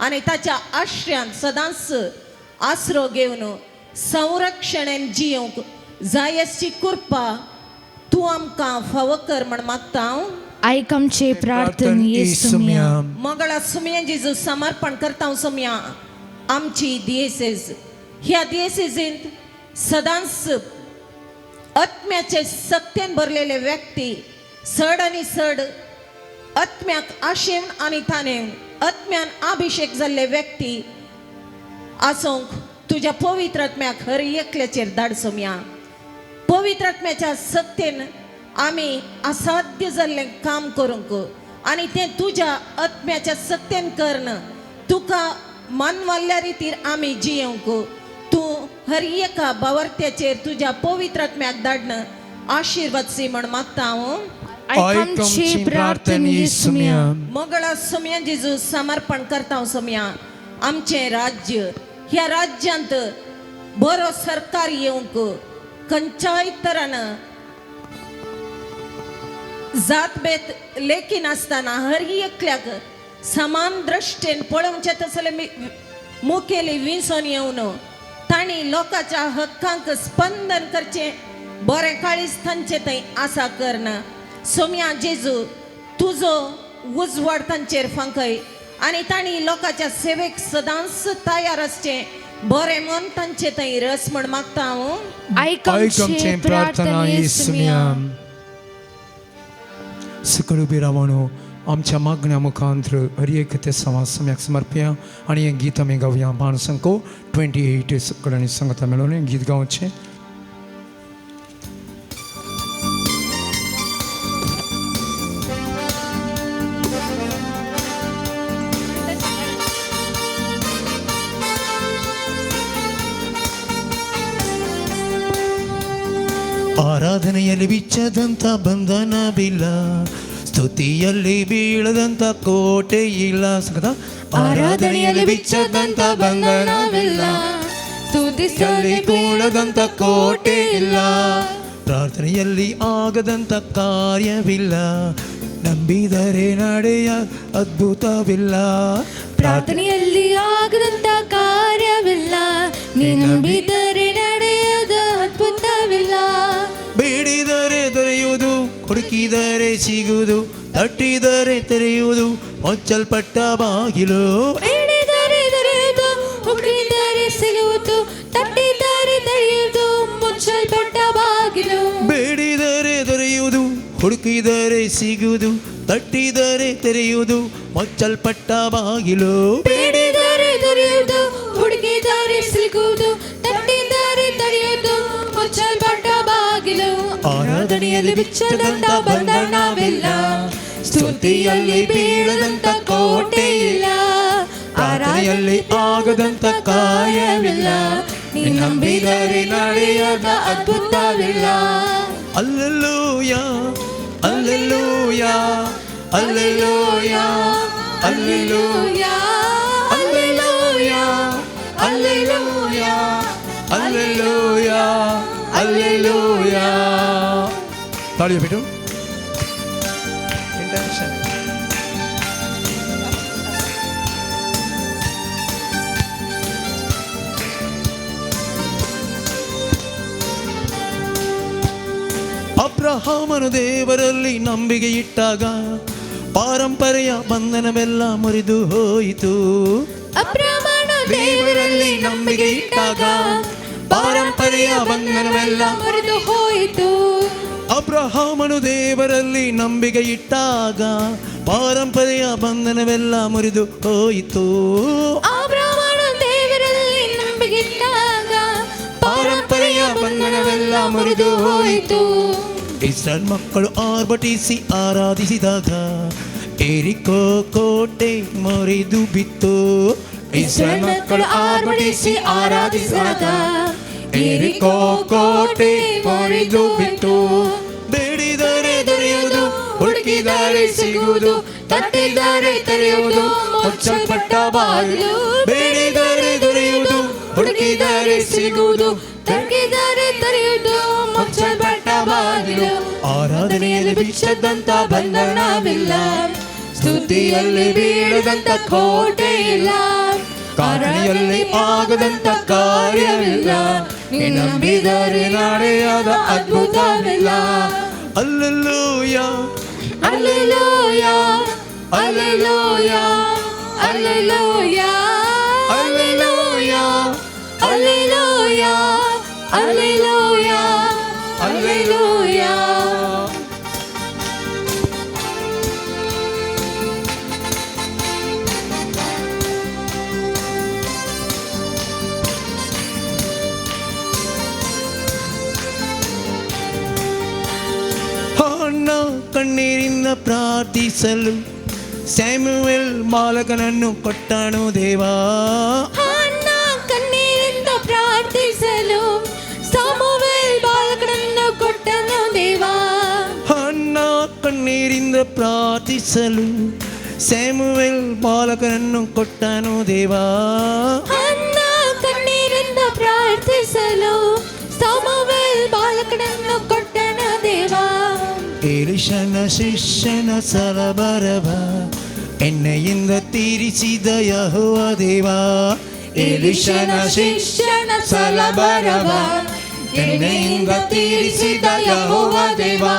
आनी ताच्या आश्र्यांत सदांच आसरो घेवन संरक्षणेन जियोंक जाय अशी कृपा तूं आमकां फावो कर म्हण मागता हांव. आयक आमची प्रार्थना येसुया. मोगळा सुमया जेजू समर्पण करता हांव सोम्या आमची दियेसेस. ह्या दियेसेसींत सदांच आत्म्याचे सत्यान भरलेले व्यक्ती चड आनी चड आत्म्याक आशेवन आनी ताणें आत्म्यान अभिषेक जाल्ले व्यक्ती आसूंक तुज्या पवित्र आत्म्याक हर एकल्याचेर धाड सोम्या. पवित्र आत्म्याच्या सत्तेन आमी असाध्य जाल्लें काम करूंक आनी तें तुज्या आत्म्याच्या सत्तेन करन तुका मानवाल्ल्या रितीर आमी जियोंक तूं हर एका भावार्थ्याचेर तुज्या पवित्र आत्म्याक धाडन आशिर्वादसी म्हण मागता हांव. आयक आमची प्रार्थना येसुया. मोगळा सोम्या जेजू समर्पण करता हांव सोम्या आमचें राज्य. ह्या राज्यांत बरो सरकार येवंक खंयच्याय तरान जात भेद लेखी नासतना हर एकल्याक समान दृश्टेन पळोवचें तसलें मुखेली विंसोन येवन तांणी लोकांच्या हक्कांक स्पंदन करचें बरें काळीज तांचे थंय आसा करन. सोम्या जेजू तुजो उजवाड तांचेर फांकय आनी तांणी लोकांच्या सेवेक सदांच तयार आसचें बरें मन तांचे थंय रस म्हण मागता हांव. आयक आमची प्रार्थना येसुया. सकळ उबी रावणो आमच्या मागण्या मुखांतर हर एक ते सम्याक समर्पया आनी हें गीत आमी गावया. बाण संको 28 सकळ आनी संगता मेळोन हें गीत गावचें. ಆರಾಧನೆಯಲ್ಲಿ ಬಿಚ್ಚದಂಥ ಬಂಧನವಿಲ್ಲ, ಸ್ತುತಿಯಲ್ಲಿ ಬೀಳದಂಥ ಕೋಟೆ ಇಲ್ಲ. ಆರಾಧನೆಯಲ್ಲಿ ಬಿಚ್ಚದಂಥ ಬಂಧನವಿಲ್ಲ, ಸ್ತುತಿಯಲ್ಲಿ ಕೂಡದಂಥ ಕೋಟೆ ಇಲ್ಲ. ಪ್ರಾರ್ಥನೆಯಲ್ಲಿ ಆಗದಂಥ ಕಾರ್ಯವಿಲ್ಲ, ನಂಬಿದರೆ ನಡೆಯ ಅದ್ಭುತವಿಲ್ಲ. ಪ್ರಾರ್ಥನೆಯಲ್ಲಿ ಆಗದಂತ ಕಾರ್ಯವಿಲ್ಲ, ನೀ ನಂಬಿದರೆ ನಡೆಯದ ಅದ್ಭುತವಿಲ್ಲ. ಬೇಡಿದರೆ ದೊರೆಯುವುದು, ಹುಡುಕಿದರೆ ಸಿಗುವುದು, ತಟ್ಟಿದರೆ ತೆರೆಯುವುದು ಮುಚ್ಚಲ್ಪಟ್ಟ ಬಾಗಿಲು. ಬೇಡಿದರೆ ದೊರೆಯುವುದು, ಹುಡುಕಿದರೆ ಸಿಗುವುದು, ತಟ್ಟಿದರೆ ತೆರೆಯುವುದು ಮುಚ್ಚಲ್ಪಟ್ಟ ಬಾಗಿಲು. ಬೇಡಿದರೆ ದೊರೆಯುವುದು, ಹುಡುಕಿದರೆ ಸಿಗುವುದು, ತಟ್ಟಿದರೆ ತೆರೆಯುವುದು ಮುಚ್ಚಲ್ಪಟ್ಟ ಬಾಗಿಲು. ಬೇಡಿದರೆ ದೊರೆಯುವುದು, ಹುಡುಕಿದರೆ ಸಿಗುವುದು, ತಟ್ಟಿದರೆ ತೆರೆಯುವುದು ಮುಚ್ಚಲ್ಪಟ್ಟ ಬಾಗಿಲು. ಆರಾಧನೆಯ ಆರಾಧನೆಯಲ್ಲಿ ಬಿಚ್ಚದಂತ ಬಂಧನವಿಲ್ಲ, ಸ್ತುತಿಯಲ್ಲಿ ಬೀಳದಂತ ಕೋಟೆ ಇಲ್ಲ, ಪ್ರಾರ್ಥನೆಯಲ್ಲಿ ಆಗದಂತ ಕಾರ್ಯವಿಲ್ಲ, ನೀ ನಂಬಿದರೆ ನಡೆಯದ ಅದ್ಭುತವಿಲ್ಲ. ಅಲ್ಲೆಲೂಯ ಅಲ್ಲೆಲೂಯ ಅಲ್ಲೆಲೂಯ ಅಲ್ಲೆಲೂಯ ಹಲ್ಲೆಲೂಯಾ, ಹಲ್ಲೆಲೂಯಾ, ಅಲ್ಲೆಲೂಯ ಅಲ್ಲೆಲೂಯ. ತಾಳಿಯ ಬಿಟ್ಟು ಅಬ್ರಹಾಮನು ದೇವರಲ್ಲಿ ನಂಬಿಕೆ ಇಟ್ಟಾಗ ಪಾರಂಪರೆಯ ಬಂಧನವೆಲ್ಲ ಮುರಿದು ಹೋಯಿತು. ಅಬ್ರಹಾಮನು ದೇವರಲ್ಲಿ ನಂಬಿಕೆ ಇಟ್ಟಾಗ ಪಾರಂಪರೆಯ ಬಂಧನವೆಲ್ಲ ಮುರಿದು ಹೋಯಿತು. ಅಬ್ರಹಾಮನು ದೇವರಲ್ಲಿ ನಂಬಿಕೆ ಇಟ್ಟಾಗ ಪಾರಂಪರೆಯ ಬಂಧನವೆಲ್ಲ ಮುರಿದು ಹೋಯಿತು. ಅಬ್ರಹಾಮನು ದೇವರಲ್ಲಿ ನಂಬಿಕೆ ಇಟ್ಟಾಗ ಪಾರಂಪರೆಯ ಬಂಧನವೆಲ್ಲ ಮುರಿದು ಹೋಯಿತು. ಇಸ್ರಾಯೇಲ್ ಮಕ್ಕಳು ಆರ್ಭಟಿಸಿ ಆರಾಧಿಸಿದಾಗ ಎರಿಕೋ ಕೋಟೆ ಮುರಿದು ಬಿತ್ತು. ಇಸ್ರಾಯೇಲ್ ಮಕ್ಕಳು ಆರ್ಭಟಿಸಿ ಆರಾಧಿಸಿದಾಗ ಎರಿಕೋ ಕೋಟೆ ಮುರಿದು ಬಿತ್ತು. ಬೇಡಿದರೆ ದೊರೆಯುವುದು, ಹುಡುಕಿದರೆ ಸಿಗುವುದು, ತಟ್ಟಿದರೆ ತೆರೆಯುವುದು, ಮುಚ್ಚಲ್ಪಟ್ಟ ಬಾಗಿಲು. ಬೇಡಿದರೆ ದೊರೆಯುವುದು, ಹುಡುಕಿದರೆ ಸಿಗುವುದು, ತಟ್ಟಿದರೆ ತೆರೆಯುವುದು, ಮುಚ್ಚಲ್ಪಟ್ಟ ಬಾಗಿಲು. ಆರಾಧನೆಯಲ್ಲಿ ಬಿಚ್ಚದಂತ ಬಂಧನವಿಲ್ಲ, ಸ್ತುತಿಯಲ್ಲಿ ಬೀಳದಂತ ಕೋಟೆ ಇಲ್ಲ, ಪ್ರಾರ್ಥನೆಯಲ್ಲಿ ಆಗದಂತ ಕಾರ್ಯವಿಲ್ಲ, ನೀ ನಂಬಿದರೆ ನಡೆಯದ ಅದ್ಭುತವಿಲ್ಲ. ಅಲ್ಲೆಲೂಯ ಹಲ್ಲೆಲೂಯಾ, ಹಲ್ಲೆಲೂಯಾ, ಹಲ್ಲೆಲೂಯಾ, ಅಲ್ಲೆಲೂಯ ಹಲ್ಲೆಲೂಯಾ, ಹಲ್ಲೆಲೂಯಾ, ಹಲ್ಲೆಲೂಯಾ. ಅಣ್ಣ ಕಣ್ಣೀರಿಂದ ಪ್ರಾರ್ಥಿಸಲು ಸ್ಯಾಮುವೆಲ್ ಬಾಲಕನನ್ನು ಕೊಟ್ಟನು ದೇವಾ. ಅಣ್ಣ ಕಣ್ಣೀರಿಂದ ಪ್ರಾರ್ಥಿಸಲು ಸಮುವೇಲ್ ಬಾಲಕನನ್ನು ಕೊಟ್ಟನು ದೇವಾ. ಅಣ್ಣ ಕಣ್ಣೀರಿಂದ ಪ್ರಾರ್ಥಿಸಲು ಸ್ಯಾಮುವೆಲ್ ಬಾಲಕನನ್ನು ಕೊಟ್ಟನು ದೇವಾ. ಅಣ್ಣ ಕಣ್ಣೀರಿಂದ ಪ್ರಾರ್ಥಿಸಲು ಸಮುವೇಲ್ ಬಾಲಕನನ್ನು ಕೊಟ್ಟನು ದೇವಾ. ಎಲಿಷನ ಶಿಷ್ಯನ ಸರಬರವ ಎಣ್ಣೆಯಿಂದ ತೀರಿಸಿದ ಯೆಹೋವ ದೇವಾ. ಎಲಿಷನ ಶಿಷ್ಯನ ಸಲಬರವ ಎಣ್ಣೆಯಿಂದ ತೀರಿಸಿದ ಯೆಹೋವ ದೇವಾ.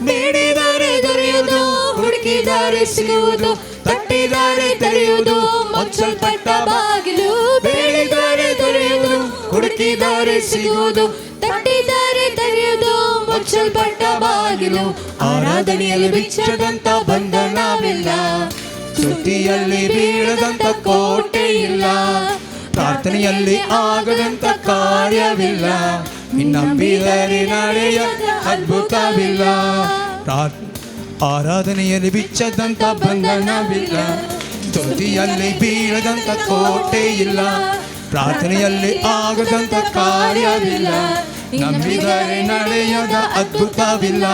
ಬೇಡಿದರೆ ದೊರೆಯುವುದು, ಹುಡುಕಿದರೆ ಸಿಗುವುದು, ತಟ್ಟಿದರೆ ತೆರೆಯುವುದು, ಮುಚ್ಚಲ್ಪಟ್ಟ ಬಾಗಿಲು. ಬೇಡಿದರೆ ದೊರೆಯುವುದು, ಹುಡುಕಿದರೆ ಸಿಗುವುದು, ತಟ್ಟಿದರೆ ತೆರೆಯುವುದು, ಮುಚ್ಚಲ್ಪಟ್ಟ ಬಾಗಿಲು. ಆರಾಧನೆಯಲ್ಲಿ ಬಿಚ್ಚದಂತ ಬಂಧನವಿಲ್ಲ, ಸ್ತುತಿಯಲ್ಲಿ ಬೀಳದಂತ ಕೋಟೆ ಇಲ್ಲ, ಪ್ರಾರ್ಥನೆಯಲ್ಲಿ ಆಗದಂತ ಕಾರ್ಯವಿಲ್ಲ, ನಂಬಿದರೆ ನಡೆಯದ ಅದ್ಭುತವಿಲ್ಲ. ಆರಾಧನೆಯಲ್ಲಿ ಬಿಚ್ಚದಂತ ಬಂಧನವಿಲ್ಲ, ಸ್ತುತಿಯಲ್ಲಿ ಬೀಳದಂತ ಕೋಟೆ ಇಲ್ಲ, ಪ್ರಾರ್ಥನೆಯಲ್ಲಿ ಆಗದಂತ ಕಾರ್ಯವಿಲ್ಲ, ನಂಬಿದರೆ ನಡೆಯದ ಅದ್ಭುತವಿಲ್ಲ.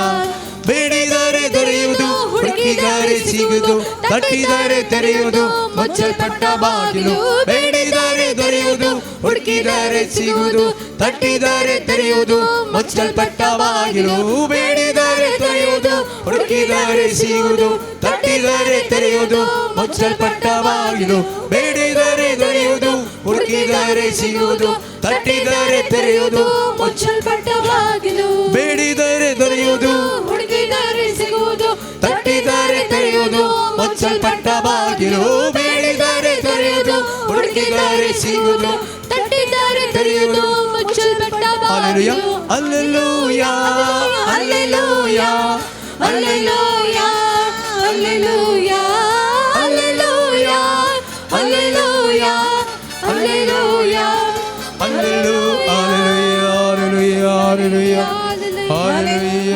ಬೇಡಿದರೆ ದೊರೆಯುವುದು, ಹುಡುಕಿದರೆ ಸಿಗುವುದು, ತಟ್ಟಿದರೆ ತೆರೆಯುವುದು, ಮುಚ್ಚಲ್ಪಟ್ಟ ಬಾಗಿಲು. ಬೇಡಿದರೆ ದೊರೆಯುವುದು, ಹುಡುಕಿದರೆ ಸಿಗುವುದು, ತಟ್ಟಿದರೆ ತೆರೆಯುವುದು, ಮುಚ್ಚಲ್ಪಟ್ಟ ಬಾಗಿಲು. ಬೇಡಿದರೆ ದೊರೆಯುವುದು, ಹುಡುಕಿದರೆ ಸಿಗುವುದು, ತಟ್ಟಿದರೆ ತೆರೆಯುವುದು, ಮುಚ್ಚಲ್ಪಟ್ಟ ಬಾಗಿಲು. ಬೇಡಿದರೆ ದೊರೆಯುವುದು, ಹುಡುಕಿದರೆ ಸಿಗುವುದು, ತಟ್ಟಿದರೆ ತೆರೆಯುವುದು, ಮುಚ್ಚಲ್ಪಟ್ಟ ಬಾಗಿಲು. ಬೇಡಿದರೆ ದೊರೆಯುವುದು, ಹುಡುಕಿದರೆ ಸಿಗುವುದು, ತಟ್ಟಿದರೆ ತೆರೆಯುವುದು, ಮುಚ್ಚಲ್ಪಟ್ಟ ಬಾಗಿಲು. ಬೇಡಿದರೆ ದೊರೆಯುವುದು, ಹುಡುಕಿದರೆ ಸಿಗುವುದು, ತಟ್ಟಿದರೆ ತೆರೆಯುವುದು, ಮುಚ್ಚಲ್ಪಟ್ಟ ಬಾಗಿಲು. Alleluia hallelujah, hallelujah, hallelujah, hallelujah, hallelujah, hallelujah, hallelujah hallelujah hallelujah hallelujah hallelujah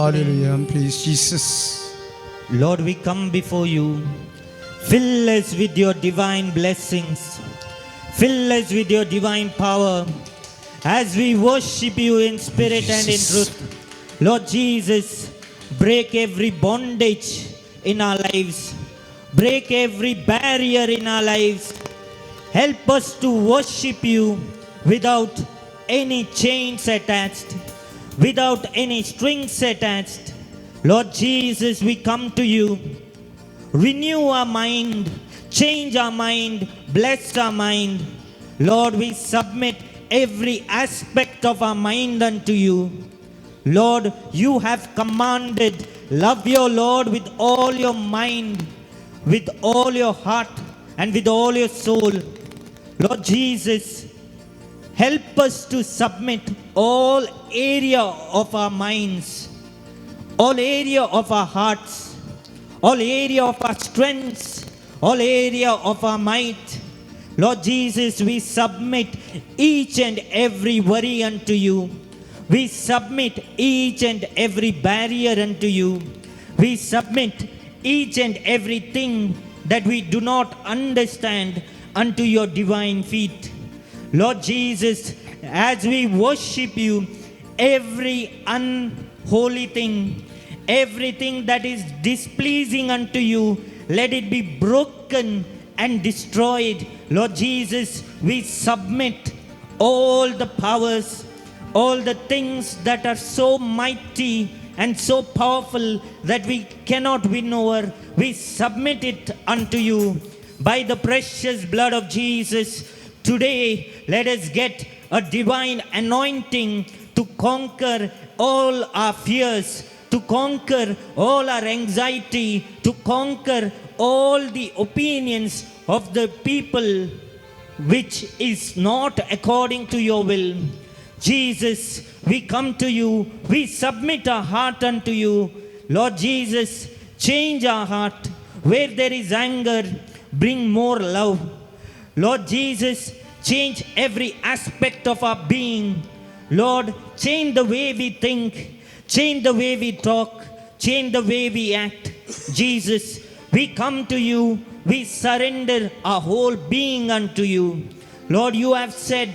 Hallelujah. Praise Jesus. Lord, we come before you. Fill us with your divine blessings. Fill us with your divine power as we worship you in spirit and in truth. Lord Jesus, break every bondage in our lives. Break every barrier in our lives. Help us to worship you without any chains attached, without any strings attached. Lord Jesus, we come to you. Renew our mind, change our mind, bless our mind. Lord, we submit every aspect of our mind unto you. Lord, you have commanded, love your Lord with all your mind, with all your heart, and with all your soul. Lord Jesus, help us to submit all area of our minds, all area of our hearts, all area of our strengths, all area of our might. Lord Jesus, we submit each and every worry unto you. We submit each and every barrier unto you. We submit each and everything that we do not understand unto your divine feet. Lord Jesus, as we worship you, every unholy thing, everything that is displeasing unto you, let it be broken and destroyed. Lord Jesus, we submit all the powers, all the things that are so mighty and so powerful that we cannot win over. We submit it unto you by the precious blood of Jesus. Today, let us get a divine anointing to conquer all our fears, to conquer all our anxiety, to conquer all the opinions of the people which is not according to your will. Jesus, we come to you, we submit our heart unto you. Lord Jesus, change our heart. Where there is anger, bring more love. Lord Jesus, change every aspect of our being. Lord, change the way we think, change the way we talk, change the way we act. Jesus, we come to you, we surrender our whole being unto you. Lord, you have said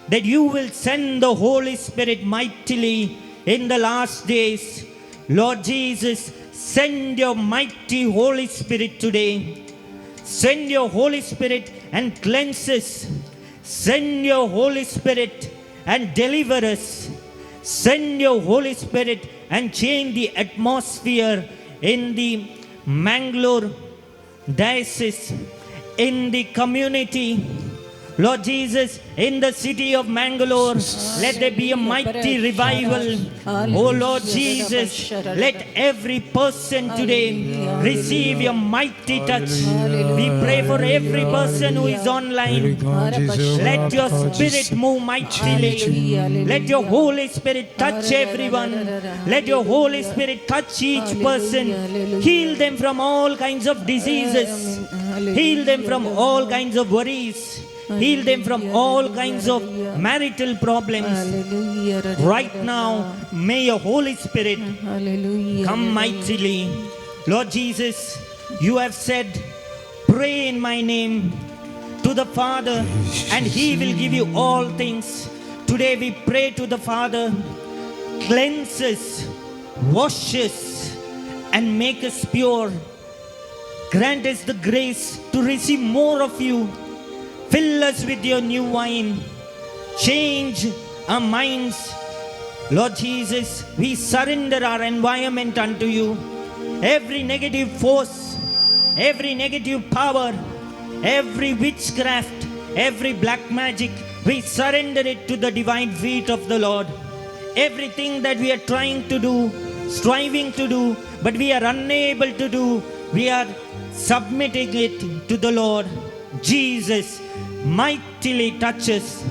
that you will send the Holy Spirit mightily in the last days. Lord Jesus, send your mighty Holy Spirit today. Send your Holy Spirit and cleanse us. Send your Holy Spirit and deliver us. Send your Holy Spirit and change the atmosphere in the Mangalore diocese, in the community. Lord Jesus, in the city of Mangalore, let there be a mighty revival. Oh Lord Jesus, let every person today receive your mighty touch. We pray for every person who is online. Let your spirit move mightily. Let your Holy Spirit touch everyone. Let your Holy Spirit touch each person. Heal them from all kinds of diseases. Heal them from all kinds of worries. Heal them from all kinds of marital problems. Right now, may your Holy Spirit come mightily. Lord Jesus, you have said, pray in my name to the Father and he will give you all things. Today we pray to the Father, cleanse us, wash us and make us pure. Grant us the grace to receive more of you. Fill us with your new wine. Change our minds. Lord Jesus, we surrender our environment unto you. Every negative force, every negative power, every witchcraft, every black magic, we surrender it to the divine feet of the Lord. Everything that we are trying to do, striving to do, but we are unable to do, we are submitting it to the Lord. Jesus, mightily touch us.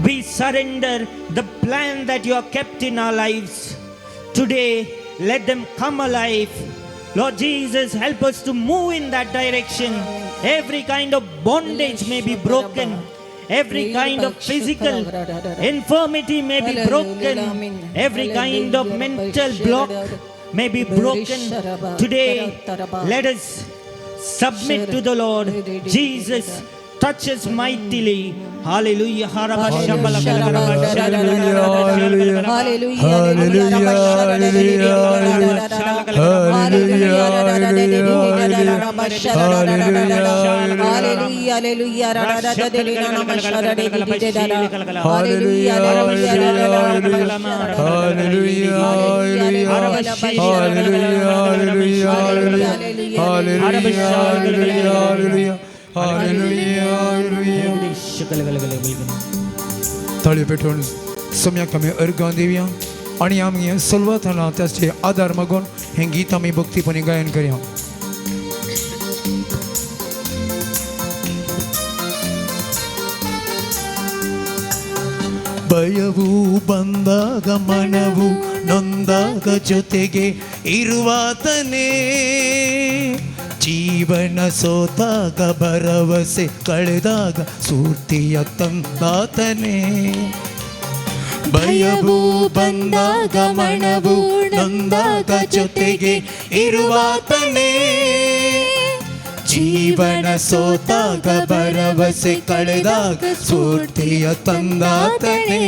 We surrender the plan that you have kept in our lives. Today, let them come alive. Lord Jesus, help us to move in that direction. Every kind of bondage may be broken. Every kind of physical infirmity may be broken. Every kind of mental block may be broken. Today, let us submit to the Lord. Jesus touches mightily. Hallelujah. ताळी पेटवून सम्याक आमी अर्गां दिवया आनी आमी सुरवाताना त्याचे आदार मागून हें गीत आमी भक्तीपणी गायन करया. ಭಯವು ಬಂದಾಗ ಮನವು ನೊಂದಾಗ ಜೊತೆಗೆ ಇರುವಾತನೇ, ಜೀವನ ಸೋತಾಗ ಭರವಸೆ ಕಳೆದಾಗ ಸ್ಫೂರ್ತಿಯ ತಂದಾತನೇ. ಭಯವು ಬಂದಾಗ ಮನವು ನೊಂದಾಗ ಜೊತೆಗೆ ಇರುವಾತನೇ, ಜೀವನ ಸೋತಾಗ ಭರವಸೆ ಕಳೆದಾಗ ಸ್ಫೂರ್ತಿಯ ತಂದಾತನೇ.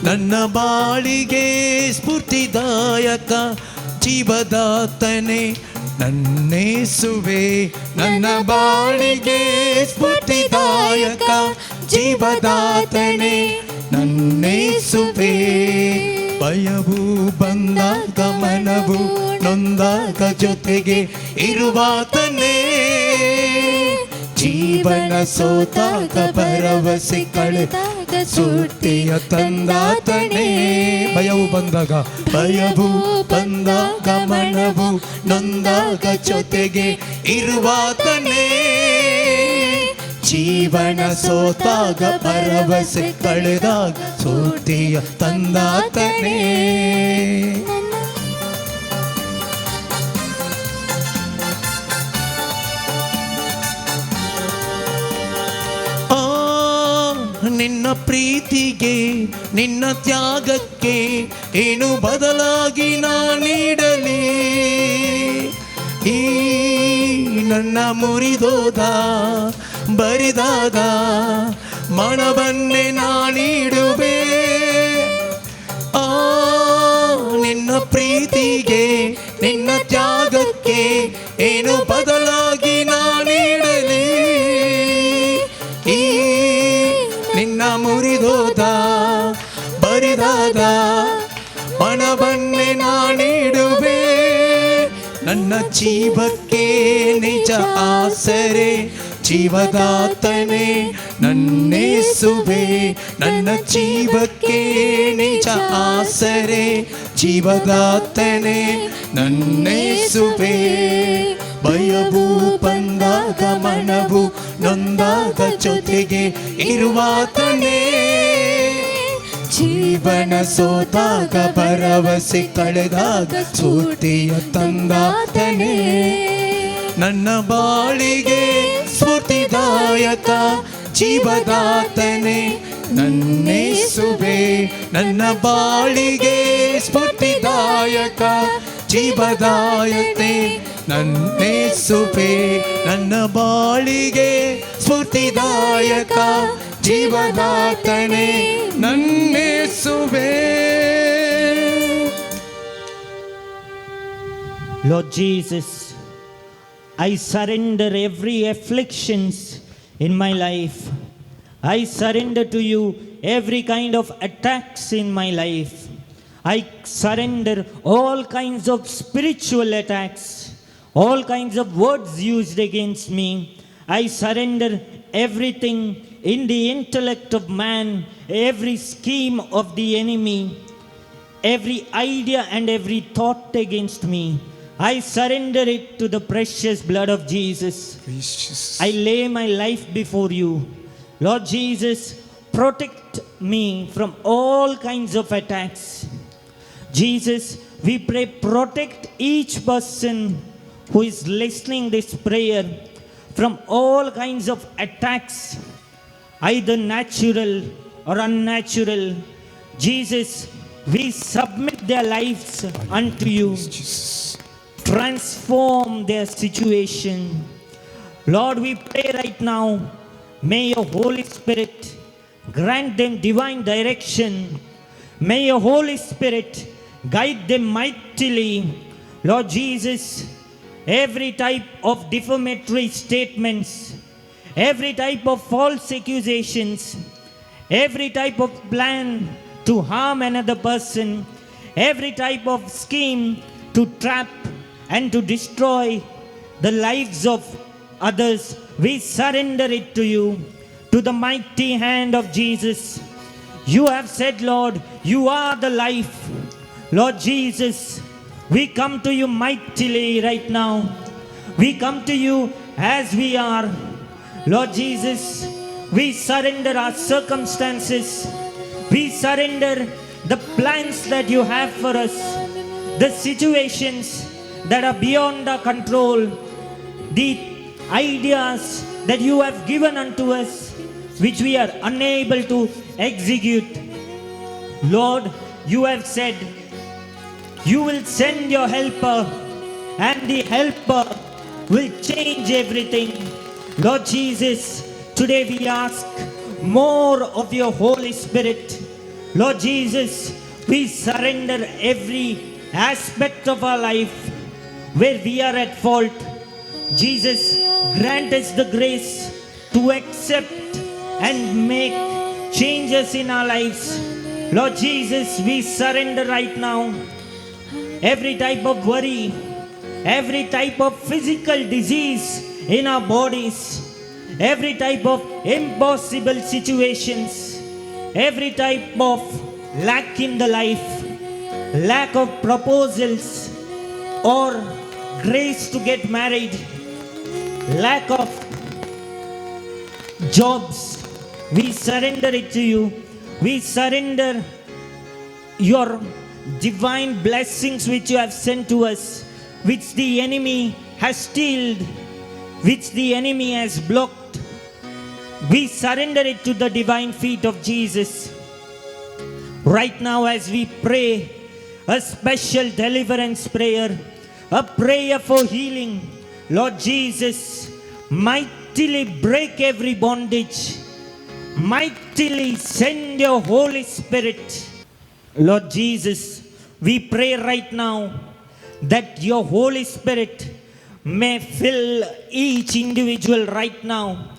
ನನ್ನ ಬಾಳಿಗೆ ಸ್ಫೂರ್ತಿದಾಯಕ ಜೀವದಾತನೇ ನನ್ನೇಸುವೆ, ನನ್ನ ಬಾಳಿಗೆ ಸ್ಫೂರ್ತಿದಾಯಕ ಜೀವದಾತನೇ ನನ್ನೇಸುವೆ. ಭಯವು ಬಂದಾಗ ಮನವು ನೊಂದಾಗ ಜೊತೆಗೆ ಇರುವಾತನೇ, ಜೀವನ ಸೋತಾಗ ಭರವಸೆ ಕಳೆದಾಗ ಸ್ಫೂರ್ತಿಯ ತಂದಾತನೇ. ಭಯವು ಬಂದಾಗ ಮನವು ನೊಂದಾಗ ಜೊತೆಗೆ ಇರುವಾತನೇ, ಜೀವನ ಸೋತಾಗ ಭರವಸೆ ಕಳೆದಾಗ ಸ್ಫೂರ್ತಿಯ ತಂದಾತನೇ. ನಿನ್ನ ಪ್ರೀತಿಗೆ ನಿನ್ನ ತ್ಯಾಗಕ್ಕೆ ಏನು ಬದಲಾಗಿ ನೀಡಲಿ, ಈ ನನ್ನ ಮುರಿದೋದ ಬರಿದಾದ ಮನವನ್ನೇ ನೀಡುವೆ. ನಿನ್ನ ಪ್ರೀತಿಗೆ ನಿನ್ನ ತ್ಯಾಗಕ್ಕೆ ಏನು ಬದಲಾಗಿ ನೀಡಲಿ, ಈ ನಿನ್ನ ಮುರಿದೋದ ಬರಿದಾದ ಮನವನ್ನೇ ನೀಡುವೆ. ನನ್ನ ಜೀವಕ್ಕೆ ನಿಜ ಆಸರೆ ಜೀವದಾತನೇ ನನ್ನೇಸುವೆ, ನನ್ನ ಜೀವಕ್ಕೆ ನಿಜ ಆಸರೆ ಜೀವದಾತನೇ ನನ್ನೇಸುವೆ. ಭಯವು ಬಂದಾಗ ಮನವು ನೊಂದಾಗ ಜೊತೆಗೆ ಇರುವಾತನೇ, ಜೀವನ ಸೋತಾಗ ಭರವಸೆ ಕಳೆದಾಗ ಸ್ಫೂರ್ತಿಯ ತಂದಾತನೇ. ನನ್ನ ಬಾಳಿಗೆ ಸ್ಫೂರ್ತಿದಾಯಕ ಜೀವದಾತನೇ ನನ್ನೇಸುವೆ, ನನ್ನ ಬಾಳಿಗೆ ಸ್ಫೂರ್ತಿದಾಯಕ ಜೀವದಾಯತೆ ನನ್ನೇಸುವೆ, ನನ್ನ ಬಾಳಿಗೆ ಸ್ಫೂರ್ತಿದಾಯಕ ಜೀವದಾತನೇ ನನ್ನೇಸುವೆ. Lord Jesus, I surrender every afflictions in my life. I surrender to you every kind of attacks in my life. I surrender all kinds of spiritual attacks, all kinds of words used against me. I surrender everything in the intellect of man, every scheme of the enemy, every idea and every thought against me. I surrender it to the precious blood of Jesus. I lay my life before you. Lord Jesus, protect me from all kinds of attacks. Jesus, we pray, protect each person who is listening this prayer from all kinds of attacks. either natural or unnatural. Jesus, we submit their lives unto you. Jesus. Transform their situation. Lord, we pray right now, may your Holy Spirit grant them divine direction. May your Holy Spirit guide them mightily. Lord Jesus, every type of defamatory statements, every type of false accusations, every type of plan to harm another person, every type of scheme to trap and to destroy the lives of others, we surrender it to you, to the mighty hand of Jesus. You have said, Lord, you are the life. Lord Jesus, we come to you mightily right now. We come to you as we are. Lord Jesus, we surrender our circumstances. We surrender the plans that you have for us, the situations that are beyond our control, the ideas that you have given unto us, which we are unable to execute. Lord, you have said, you will send your helper, and the helper will change everything. Lord Jesus, today we ask more of your Holy Spirit. Lord Jesus, we surrender every aspect of our life where we are at fault. Jesus, grant us the grace to accept and make changes in our lives. Lord Jesus, we surrender right now every type of worry, every type of physical disease in our bodies, every type of impossible situations, every type of lack in the life, lack of proposals or grace to get married, lack of jobs. We surrender it to you. We surrender your divine blessings which you have sent to us, which the enemy has stealed, which the enemy has blocked. We surrender it to the divine feet of Jesus. Right now, as we pray a special deliverance prayer, a prayer for healing, Lord Jesus, mightily break every bondage, mightily send your Holy Spirit. Lord Jesus, we pray right now that your Holy Spirit may fill each individual right now.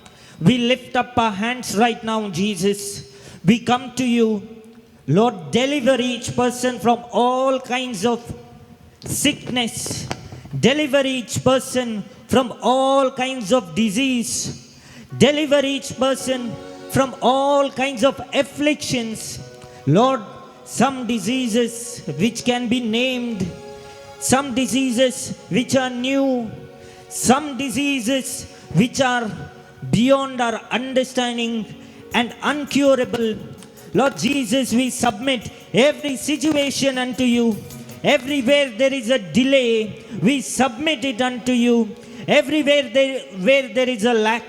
We lift up our hands right now, Jesus. We come to you. Lord, deliver each person from all kinds of sickness. Deliver each person from all kinds of disease. Deliver each person from all kinds of afflictions. Lord, some diseases which can be named, some diseases which are new, some diseases which are beyond our understanding and uncurable. Lord Jesus, we submit every situation unto you. Everywhere there is a delay, we submit it unto you. Everywhere where there is a lack,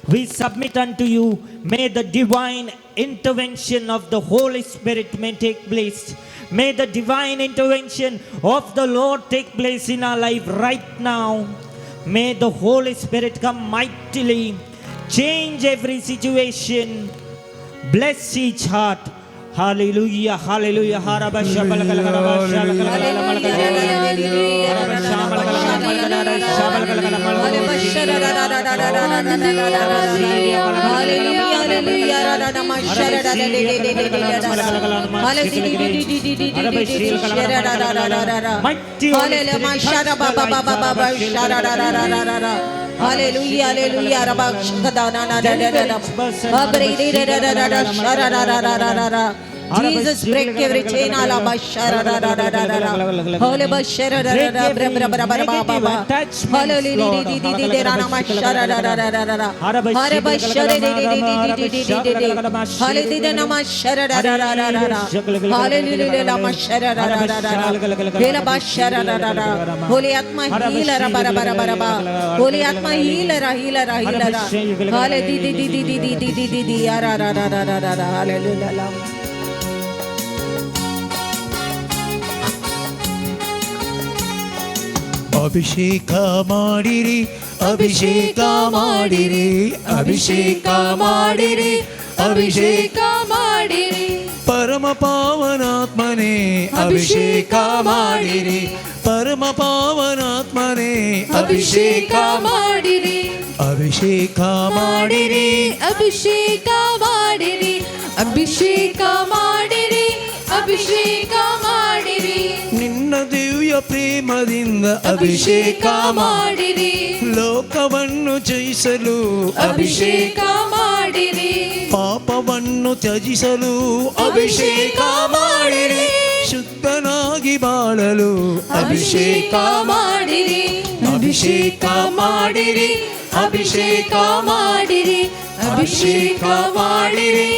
we submit unto you. May the divine intervention of the Holy Spirit may take place. May the divine intervention of the Lord take place in our life right now. May the Holy Spirit come mightily, change every situation, bless each heart. Hallelujah, hallelujah. Hallelujah, hallelujah. Jesus, break every chain. Ala bashara ra ra ra ra ra ra. Holy bashara ra ra ra bra bra bra bra ba ba ba. Holy li li li li li li ra na mashara ra ra ra ra ra ra. Hare bashara li li li li li li li li. Holy li li na mashara ra ra ra ra ra ra. Holy li li li la mashara ra ra ra ra ra. Hela bashara ra ra ra. Holy Atma healer ra bara bara bara ba. Holy Atma healer ra healer ra healer ra. Holy di di di di di di di di di di ra ra ra ra ra ra ra. Hallelujah. ಅಭಿಷೇಕ ಮಾಡಿರಿ, ಅಭಿಷೇಕ ಮಾಡಿರಿ, ಅಭಿಷೇಕ ಮಾಡಿರಿ, ಅಭಿಷೇಕ ಮಾಡಿರಿ, ಪರಮ ಪಾವನಾತ್ಮನೇ ಅಭಿಷೇಕ ಮಾಡಿರಿ, ಪರಮ ಪಾವನಾತ್ಮನೇ ಅಭಿಷೇಕ ಮಾಡಿರಿ, ಅಭಿಷೇಕ ಮಾಡಿರಿ, ಅಭಿಷೇಕ ಮಾಡಿರಿ, ಅಭಿಷೇಕ ಮಾಡಿರಿ, ಅಭಿಷೇಕ ಮಾಡಿರಿ, ನಿನ್ನ ದಿವ್ಯ ಪ್ರೇಮದಿಂದ ಅಭಿಷೇಕ ಮಾಡಿರಿ, ಲೋಕವನ್ನು ಜಯಿಸಲು ಅಭಿಷೇಕ ಮಾಡಿರಿ, ಪಾಪವನ್ನು ತ್ಯಜಿಸಲು ಅಭಿಷೇಕ ಮಾಡಿರಿ, ಶುದ್ಧನಾಗಿ ಬಾಳಲು ಅಭಿಷೇಕ ಮಾಡಿರಿ, ಅಭಿಷೇಕ ಮಾಡಿರಿ, ಅಭಿಷೇಕ ಮಾಡಿರಿ, ಅಭಿಷೇಕ ಮಾಡಿರಿ,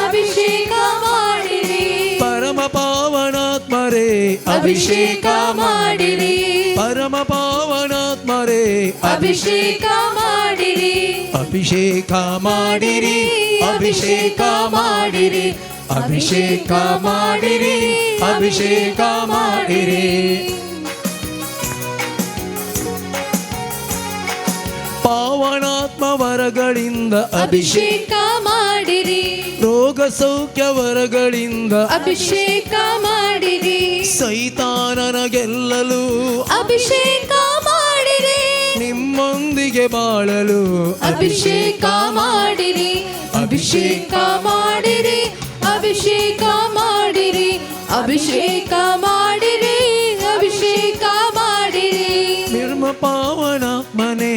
ಅಭಿಷೇಕ ಮಾಡಿರಿ, ಪರಮ ಪಾವನಾತ್ಮರೇ ಅಭಿಷೇಕ ಮಾಡಿರಿ, ಪರಮ ಪಾವನಾತ್ಮರೇ ಅಭಿಷೇಕ ಮಾಡಿರಿ, ಅಭಿಷೇಕ ಮಾಡಿರಿ, ಅಭಿಷೇಕ ಮಾಡಿರಿ, ಅಭಿಷೇಕ ಮಾಡಿರಿ, ಅಭಿಷೇಕ ಮಾಡಿರಿ. ಪಾವನಾತ್ಮ ವರಗಳಿಂದ ಅಭಿಷೇಕ ಮಾಡಿರಿ, ರೋಗ ಸೌಖ್ಯ ವರಗಳಿಂದ ಅಭಿಷೇಕ ಮಾಡಿರಿ, ಸೈತಾನನ ಗೆಲ್ಲಲು ಅಭಿಷೇಕ ಮಾಡಿರಿ, ನಿಮ್ಮೊಂದಿಗೆ ಬಾಳಲು ಅಭಿಷೇಕ ಮಾಡಿರಿ, ಅಭಿಷೇಕ ಮಾಡಿರಿ, ಅಭಿಷೇಕ ಮಾಡಿರಿ, ಅಭಿಷೇಕ ಮಾಡಿರಿ, ಅಭಿಷೇಕ ಮಾಡಿರಿ, ನಿರ್ಮ ಪಾವನಾತ್ಮನೇ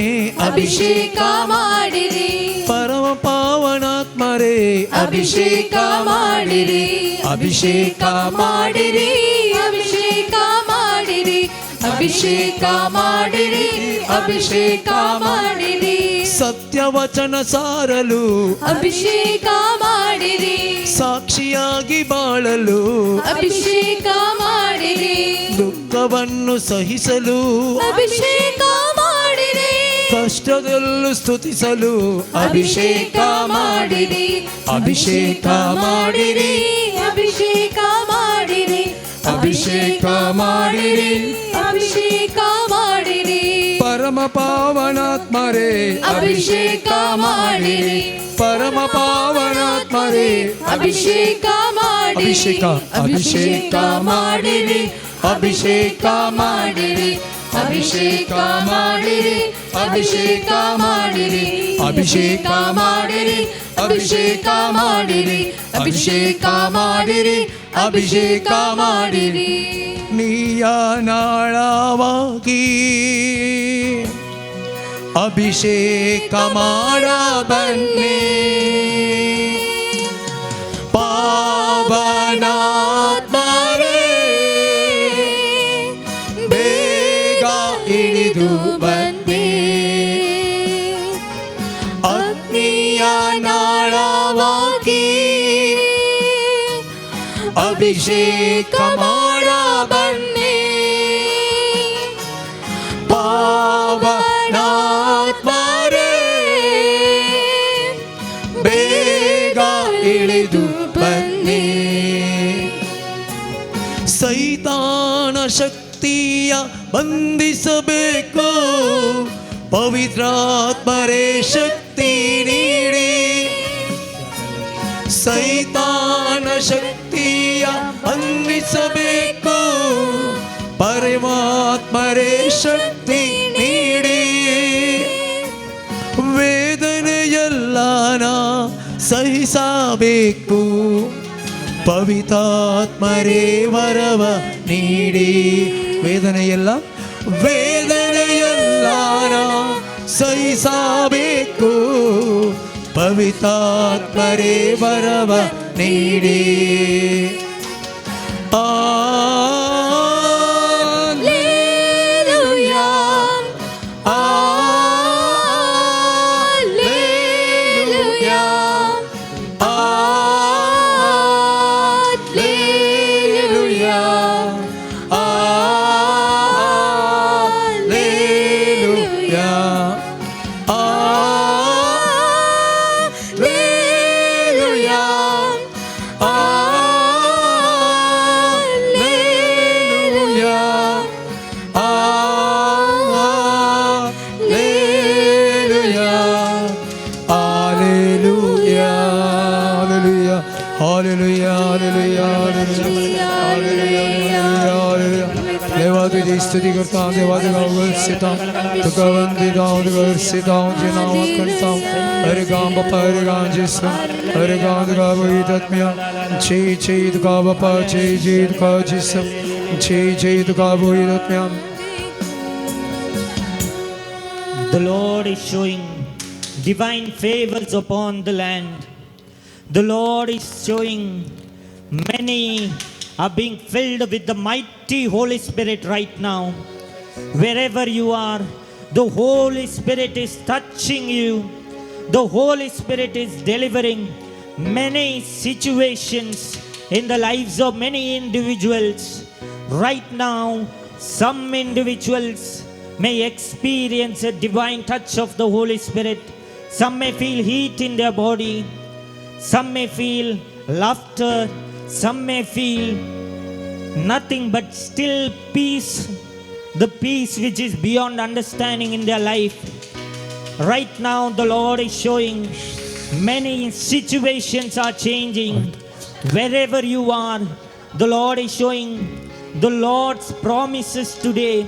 ಅಭಿಷೇಕ ಮಾಡಿರಿ, ಪರಮ ಪಾವನಾತ್ಮರೇ ಅಭಿಷೇಕ ಮಾಡಿರಿ, ಅಭಿಷೇಕ ಮಾಡಿರಿ, ಅಭಿಷೇಕ ಮಾಡಿರಿ, ಅಭಿಷೇಕ ಮಾಡಿರಿ, ಅಭಿಷೇಕ ಮಾಡಿರಿ, ಸತ್ಯವಚನ ಸಾರಲು ಅಭಿಷೇಕ ಮಾಡಿರಿ, ಸಾಕ್ಷಿಯಾಗಿ ಬಾಳಲು ಅಭಿಷೇಕ ಮಾಡಿರಿ, ದುಃಖವನ್ನು ಸಹಿಸಲು ಅಭಿಷೇಕ ಮಾಡಿರಿ, ಕಷ್ಟದಲ್ಲೂ ಸ್ತುತಿಸಲು ಅಭಿಷೇಕ ಮಾಡಿರಿ, ಅಭಿಷೇಕ ಮಾಡಿರಿ, ಅಭಿಷೇಕ ಮಾಡಿರಿ, ಅಭಿಷೇಕ ಮಾಡಿರಿ, ಅಭಿಷೇಕ ಮಾಡಿರಿ, ಪರಮ ಪಾವನಾತ್ಮರೇ ಅಭಿಷೇಕ ಮಾಡಿರಿ, ಪರಮ ಪಾವನಾತ್ಮರೇ ಅಭಿಷೇಕ ಮಾಡಿರಿ, ಅಭಿಷೇಕ, ಅಭಿಷೇಕ ಮಾಡಿರಿ, ಅಭಿಷೇಕ ಮಾಡಿರಿ, ಅಭಿಷೇಕ ಮಾಡಿರಿ, ಅಭಿಷೇಕ ಮಾಡಿರಿ, ಅಭಿಷೇಕ ಮಾಡಿರಿ, ಅಭಿಷೇಕ ಮಾಡಿರಿ, ಅಭಿಷೇಕ ಮಾಡಿರಿ, ಅಭಿಷೇಕ ಮಾಡಿರಿ, ನೀಯ ನಾಳವಾಗಿ ಅಭಿಷೇಕ ಮಾಡ ಬನ್ನಿ ಪಾವನಾತ್ಮರೇ ಬೇಗ ಇಳಿದು ಬನ್ನಿ ಅಗ್ನಿಯ ನಾಳವಾಗಿ ಅಭಿಷೇಕ ಮಾಡ ಬನ್ನಿ ಪಾವನಾತ್ಮರೇ ಬೇಗ ಇಳಿದು ಬನ್ನಿ ಸೈತಾನ ಶಕ್ತಿಯ ಬಂಧಿಸಬೇಕು ಪವಿತ್ರಾತ್ಮರೇ ಶಕ್ತಿ ನೀಡಿ ಸೈತಾನ ಶಕ್ತಿಯ ಬಂಧಿಸಬೇಕು ಪರಮಾತ್ಮರೇ ಶಕ್ತಿ ನೀಡಿ ವೇದನೆಯೆಲ್ಲನ ಸಹಿಸಬೇಕು ಪವಿತ್ರಾತ್ಮರೇ ವರವ ನೀಡಿ ವೇದನೆಯೆಲ್ಲ ಸಹಿಸಬೇಕು पवितात्मरे वरव नीडे स्तुति करता हूँ देवादिगाओं वर्षिता हूँ तो कवंदिता हूँ तो वर्षिता हूँ जिनावत करता हूँ हरे गाम बपा हरे गाम जिसम हरे गाम दगा वही तत्मिया चे चे दगा बपा चे चे दगा जिसम चे चे दगा वही तत्मिया. The Lord is showing divine favors upon the land. The Lord is showing many are being filled with the mighty Holy Spirit right now. Wherever you are, the Holy Spirit is touching you. The Holy Spirit is delivering many situations in the lives of many individuals. Right now, some individuals may experience a divine touch of the Holy Spirit. Some may feel heat in their body. Some may feel laughter. Some may feel nothing but still peace, the peace which is beyond understanding in their life. Right now, the Lord is showing many situations are changing. Wherever you are, the Lord is showing the Lord's promises today,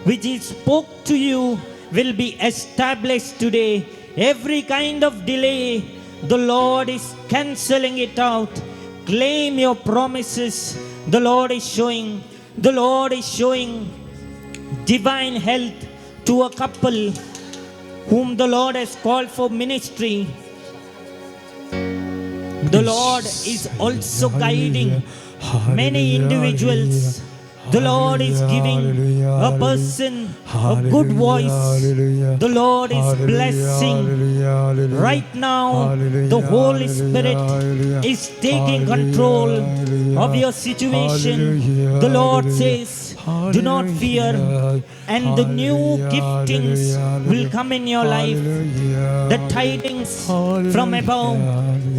which He spoke to you, will be established today. Every kind of delay, the Lord is cancelling it out. Claim your promises. The Lord is showing divine health to a couple whom the Lord has called for ministry. The Lord is also guiding many individuals. The Lord is giving a person a good voice. The Lord is blessing. Right now, the Holy Spirit is taking control of your situation. The Lord says, do not fear, and the new giftings will come in your life. The tidings from above,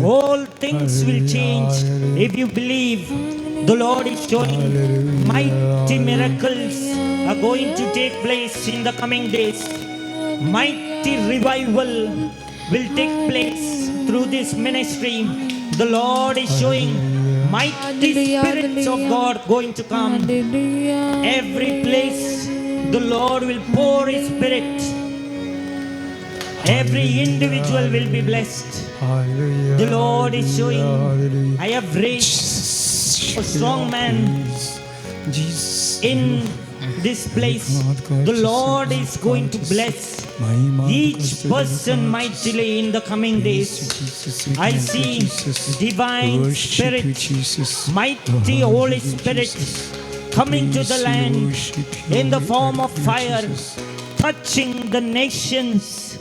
all things will change if you believe. The Lord is showing mighty miracles are going to take place in the coming days. Mighty revival will take place through this ministry. The Lord is showing mighty spirits of God going to come. Every place the Lord will pour His Spirit. Every individual will be blessed. The Lord is showing, I have raised a strong man in this place. The Lord is going to bless each person mightily in the coming days. I see divine Spirit, mighty Holy Spirit coming to the land in the form of fire, touching the nations.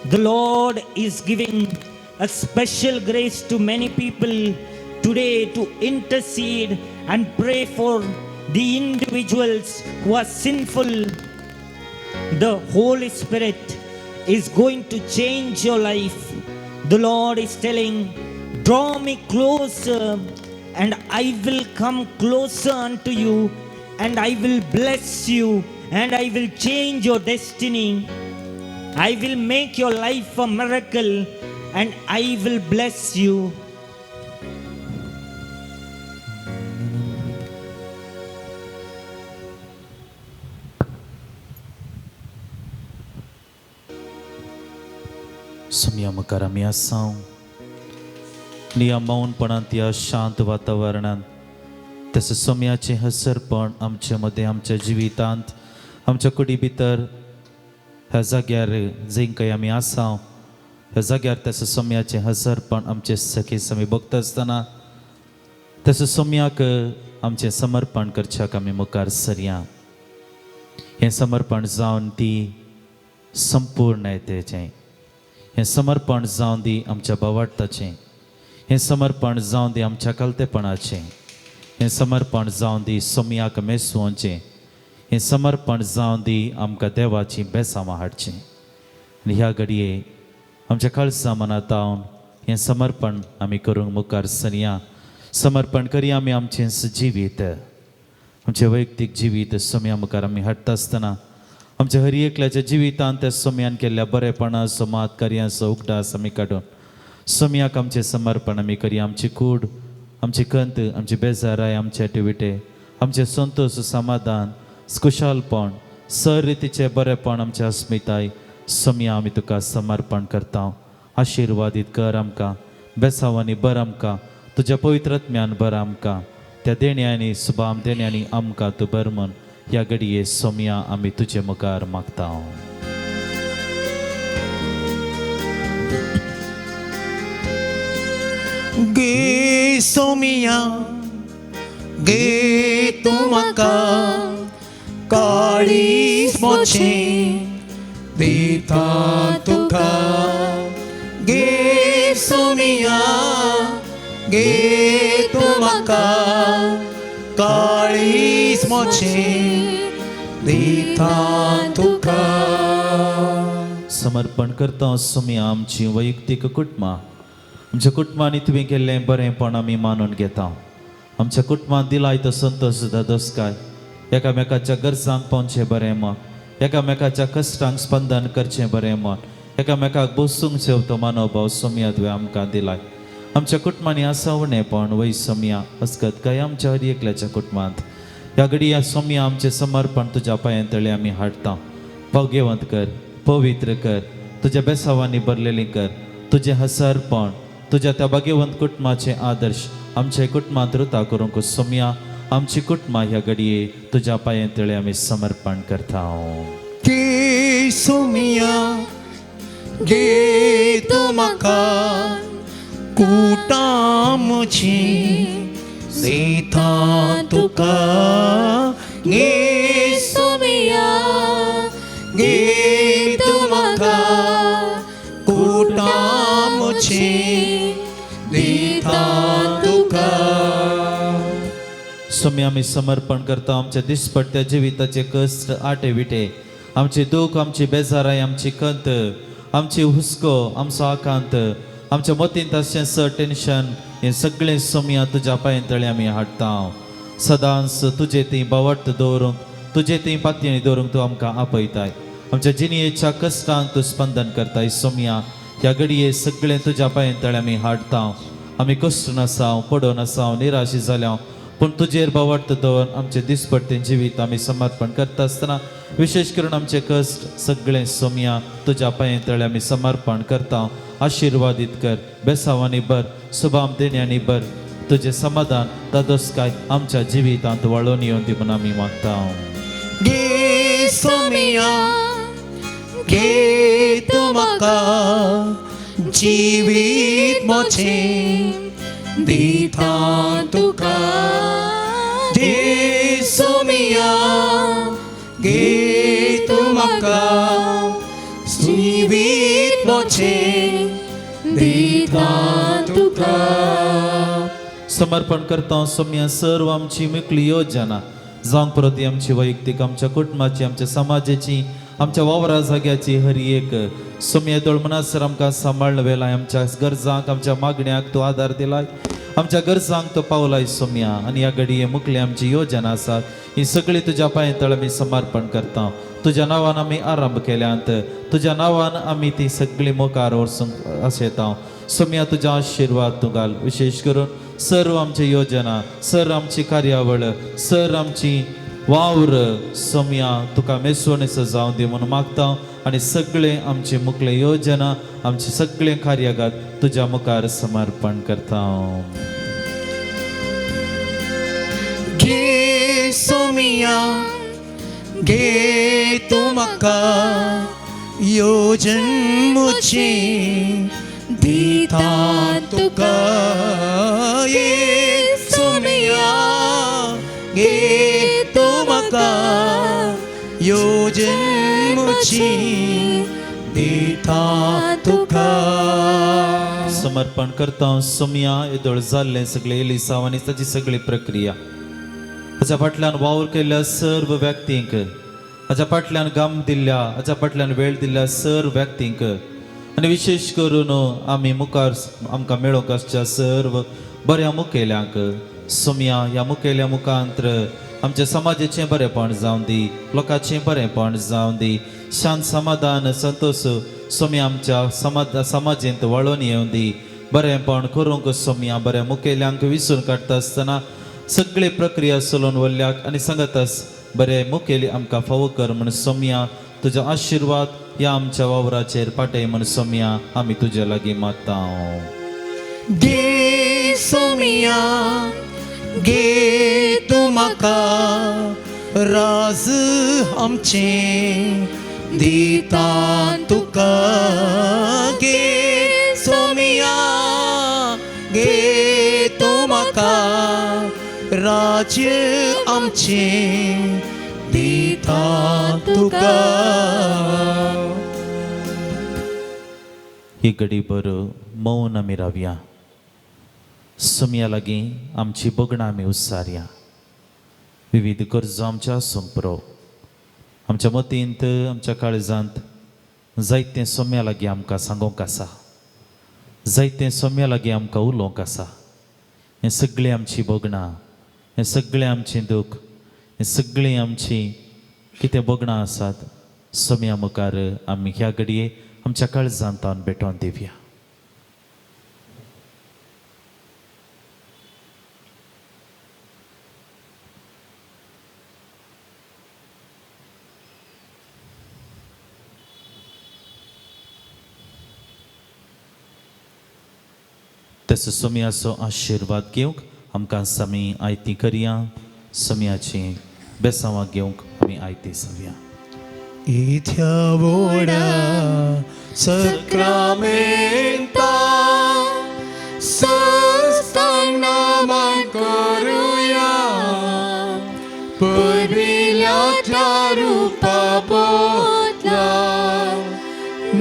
The Lord is giving a special grace to many people today to intercede and pray for the individuals who are sinful. The Holy Spirit is going to change your life. The Lord is telling, draw me closer and I will come closer unto you, and I will bless you, and I will change your destiny. I will make your life a miracle, and I will bless you. संयम आमी आसां ह्या मौनपणांत ह्या शांत वातावरणांत तसं सोम्याचें हसरपण आमचे मदें आमच्या जिवितांत आमच्या कुडी भितर ह्या जाग्यार जंय खंय आमी आसां ह्या जाग्यार त्याचं सोम्याचे हजरपण आमचे सखीस आमी बघता आसतना त्याचं सोम्याक आमचे समर्पण करच्याक आमी मुखार सरया. हें समर्पण जावन ती संपूर्णतेचें, हें समर्पण जावन दी आमच्या भावार्थाचें, हें समर्पण जावन दी आमच्या कलतेपणाचें, हें समर्पण जावन दी सोम्याक मेसवोवचें, हें समर्पण जावन दी आमकां देवाची बेसांवां हाडचें. आनी ह्या घडये आमच्या कळसा मनांत हांवन हें समर्पण आमी करूंक मुखार सरया. समर्पण करया आमी आमचें जिवीत, आमचें वैयक्तीक जिवीत सोम्या मुखार आमी हाडटा आसतना आमच्या हर एकल्याच्या जिवितांत त्या सोम्यान केल्ल्या बरेपणाचो मात कार्याचो उगडास आमी काडून सोम्याक आमचें समर्पण आमी करया. आमची कूड, आमची खंत, आमची बेजाराय, आमचे टिविटे, आमचें संतोश, समाधान, खुशालपण, सर रितीचें बरेपण, आमचें अस्मिताय सोम्या आमी तुका समर्पण करता. आशिर्वादीत कर आमकां, बेसांवांनी भर आमकां, तुज्या पवित्रत्म्यान भर आमकां, त्या देण्यांनी सुबाम देण्यांनी आमकां तूं भर म्हूण ह्या घडये सोम्या आमी तुजे मुखार मागता. गे सोमिया गे तू म्हाका काळीज मोचें दिता तुका. गे सोमिया गे तू म्हाका काळीज मोचें दिता तुका. समर्पण करता सोम्या आमची वैयक्तीक कुटुंबां, आमच्या कुटुंबांनी तुवें केल्लें बरेंपण आमी मानून घेता. आमच्या कुटुंबांत दिलाय तो संतोश दोस्काय, एकामेकाच्या गरजांक पावचें बरें मन, एकामेकाच्या कश्टांक स्पंदन करचें बरें मन, एकामेकाक बसूंक शेवतो मनोभाव सोम्या तुवें आमकां दिलाय. आमच्या कुटुंबांनी आसवणेपण वै सोम्या असकत काय आमच्या हर एकल्याच्या कुटुंबांत ह्या घडये सोम्या आमचें समर्पण तुज्या पांयां तळी आमी हाडटा. भाग्यवंत कर, पवित्र कर, तुज्या बेसांवांनी भरलेलीं कर, तुजें हसरपण, तुज्या त्या भाग्यवंत कुटुंबाचे आदर्श आमच्या कुटुंबांत रुता करूंक सोम्या आमची कुटुंबां ह्या घडये तुज्या पांयां तळी आमी समर्पण करता. गे सोमिया गे तू म्हाका कुटामचें दिता तुका. गे सोमिया गे तू म्हाका कुटामचें दिता तुका. सोम्या आमी समर्पण करता आमच्या दिसपट्ट्या जिविताचे कश्ट, आटे विटे, आमचे दूख, आमची बेजाराय, आमची खंत, आमची हुस्को, आमचो आकांत, आमच्या मतींत आसचें टेन्शन, हें सगळें सोम्या तुज्या पांयां तळी आमी हाडटा. सदांच तुजे ती बावट दवरूंक, तुजे ती पातयेणी दवरूंक तूं आमकां आपयताय. आमच्या जिणयेच्या कश्टांक तूं स्पंदन करताय सोम्या. ह्या घडये सगळें तुज्या पांयां तळी आमी हाडटा. आमी कश्ट नासाव, पडोन आसाव, निराशी जाल्या, पूण तुजेर बावट दवरून आमचे दिसपट्टें जिवीत आमी समर्पण करता आसतना विशेश करून आमचे कश्ट सगळें सोम्या तुज्या पांयां तळी आमी समर्पण करता. आशिर्वादीत कर, बेसांवांनी भर, सुबाम देण्यांनी भर, तुजें समाधान दादोसकाय आमच्या जिवितांत वाळून येवन दी म्हूण आमी मागता. गे सोमिया गे तू म्हाका जिवीत मोचें दिता तुका. गे सोमिया गे तू म्हाका जिवीत मोचें दिता तुका. समर्पण करता सोम्या सर्व आमची मुखली योजना जावंक प्रती आमची वैयक्तीक, आमच्या कुटुंबाची, आमच्या समाजाची, आमच्या वावरा जाग्याची हर एक सोम्या दोळमनासर आमकां सांबाळून वेलाय. आमच्या गरजांक, आमच्या मागण्यांक तूं आदार दिलाय, आमच्या गरजांक तो पावलाय सोम्या. आनी ह्या घडये मुखली आमची योजना आसात ही सगळी तुज्या पांयां तळ आमी समर्पण करता. तुज्या नांवान आमी आरंभ केल्यांत, तुज्या नांवान आमी ती सगळी मुखार व्हरसूंक आशेता. सोम्या तुज्या आशिर्वाद तूं घाल. विशेश करून सर्व आमची योजना, सर आमची कार्यावळ, सर आमची वावर सोम्या तुका मेसवणेचो जावं दी म्हणून मागता. आनी सगळे आमची मुखले योजना, आमचे सगळे कार्यगात तुज्या मुखार समर्पण करता. गे सोमिया गे तू म्हाका योजन मुझे दिता तुका येसुमिया गे तुमका योजन मुझे दिता तुका समर्पण करता सोम्या येदोळ जाल्ले सगळे एलिसाव आनी ताची सगळी प्रक्रिया हाच्या फाटल्यान वावर केल्ल्या सर्व व्यक्तींक हाच्या फाटल्यान गाम दिल्ल्या हाच्या फाटल्यान वेळ दिल्ल्या सर्व व्यक्तींक आनी विशेष करून आमी मुखार आमकां मेळोवंक आसच्या सर्व बऱ्या मुखेल्यांक सोम्या ह्या मुखेल्या मुखांतर आमच्या समाजाचें बरेंपण जावं दी लोकांचें बरेंपण जावं दी शांत समाधान संतोष सोम्या आमच्या समाजेंत वळोवन येवं दी बरेंपण करूंक सोम्या बऱ्या मुखेल्यांक विसरून काडटा आसतना सगळे प्रक्रिया चलोवन वल्ल्याक आनी सांगतास बरे मुखेली आमकां फावो कर म्हण सोम्या तुजो आशिर्वाद ह्या आमच्या वावराचेर पाटय म्हण सोम्या आमी तुजे लागीं मागता गे सोमिया गे तू म्हाका राज आमचे दिता तुका गे सोमिया गे तू म्हाका राज्य आमचे दिता तुका ही घडीभर मौन आमी रावया सोम्या लागीं आमची बगणां आमी उसारया विविध गरजो आमच्या संप्रो आमच्या मतींत आमच्या काळजांत जायतें सोम्या लागीं आमकां सांगोंक आसा जायतें सोम्या लागीं आमकां उलोवंक आसा हें सगळें आमची बगणां हें सगळें आमचें दूख हें सगळीं आमची कितें बगणां आसात सोम्या मुखार आमी ह्या घडये आमच्या काळजांत तावन भेटोवन दिवया तसो सोम्याचो आशिर्वाद घेवंक आमकां आमी आयती करया सोम्याची बेसांवां घेवंक आमी आयती सवया इथ्या वोडा सक्रामेंता संस्थानामान करूया पविल्याच्या रूपा बोतला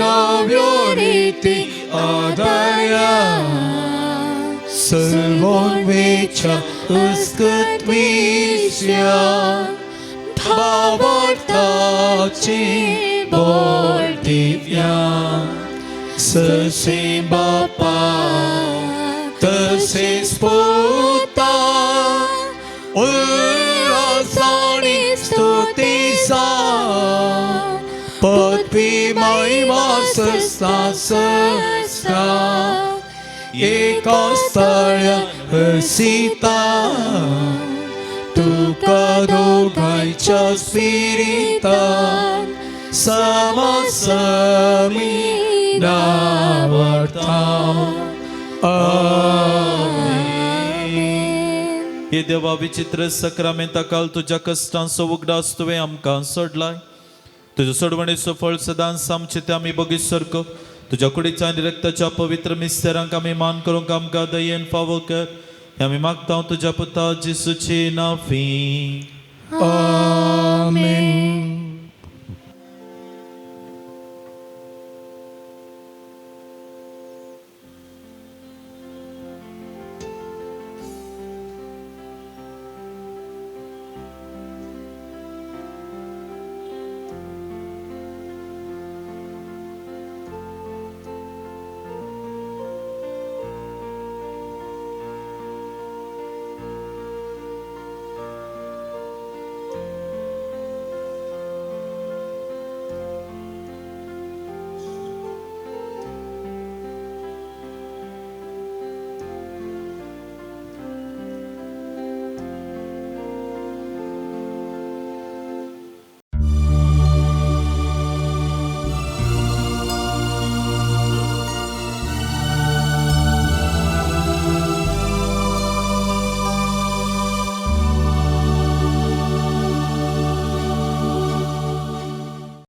नव्यो रीती आदया सर्वोन्वेच्या अस्कत्विष्या भावार्थाचे बोल दिव्या ससे बापा तसेच पोता उल्हासाने स्तुतीचा पदवी महिमा सस्ता एका स्थळ्या हसिता तुका दोघांच्या स्पिरितान समासमी नावता आमेन. हे देवा विचित्र सक्रमेंता काल तुझ्या कष्टांचो उगडास तुवें आमकां सोडलाय तुज्या सोडवणेचो फळ सदांच आमचे ते आमी बगीत सारको तुज्या कुडीच्या आनी रक्ताच्या पवित्र मिस्तेरांक आमी मान करूंक आमकां दयेन फावो कर हे आमी मागता तुज्या पुता जेसूचे नांवी आमेन.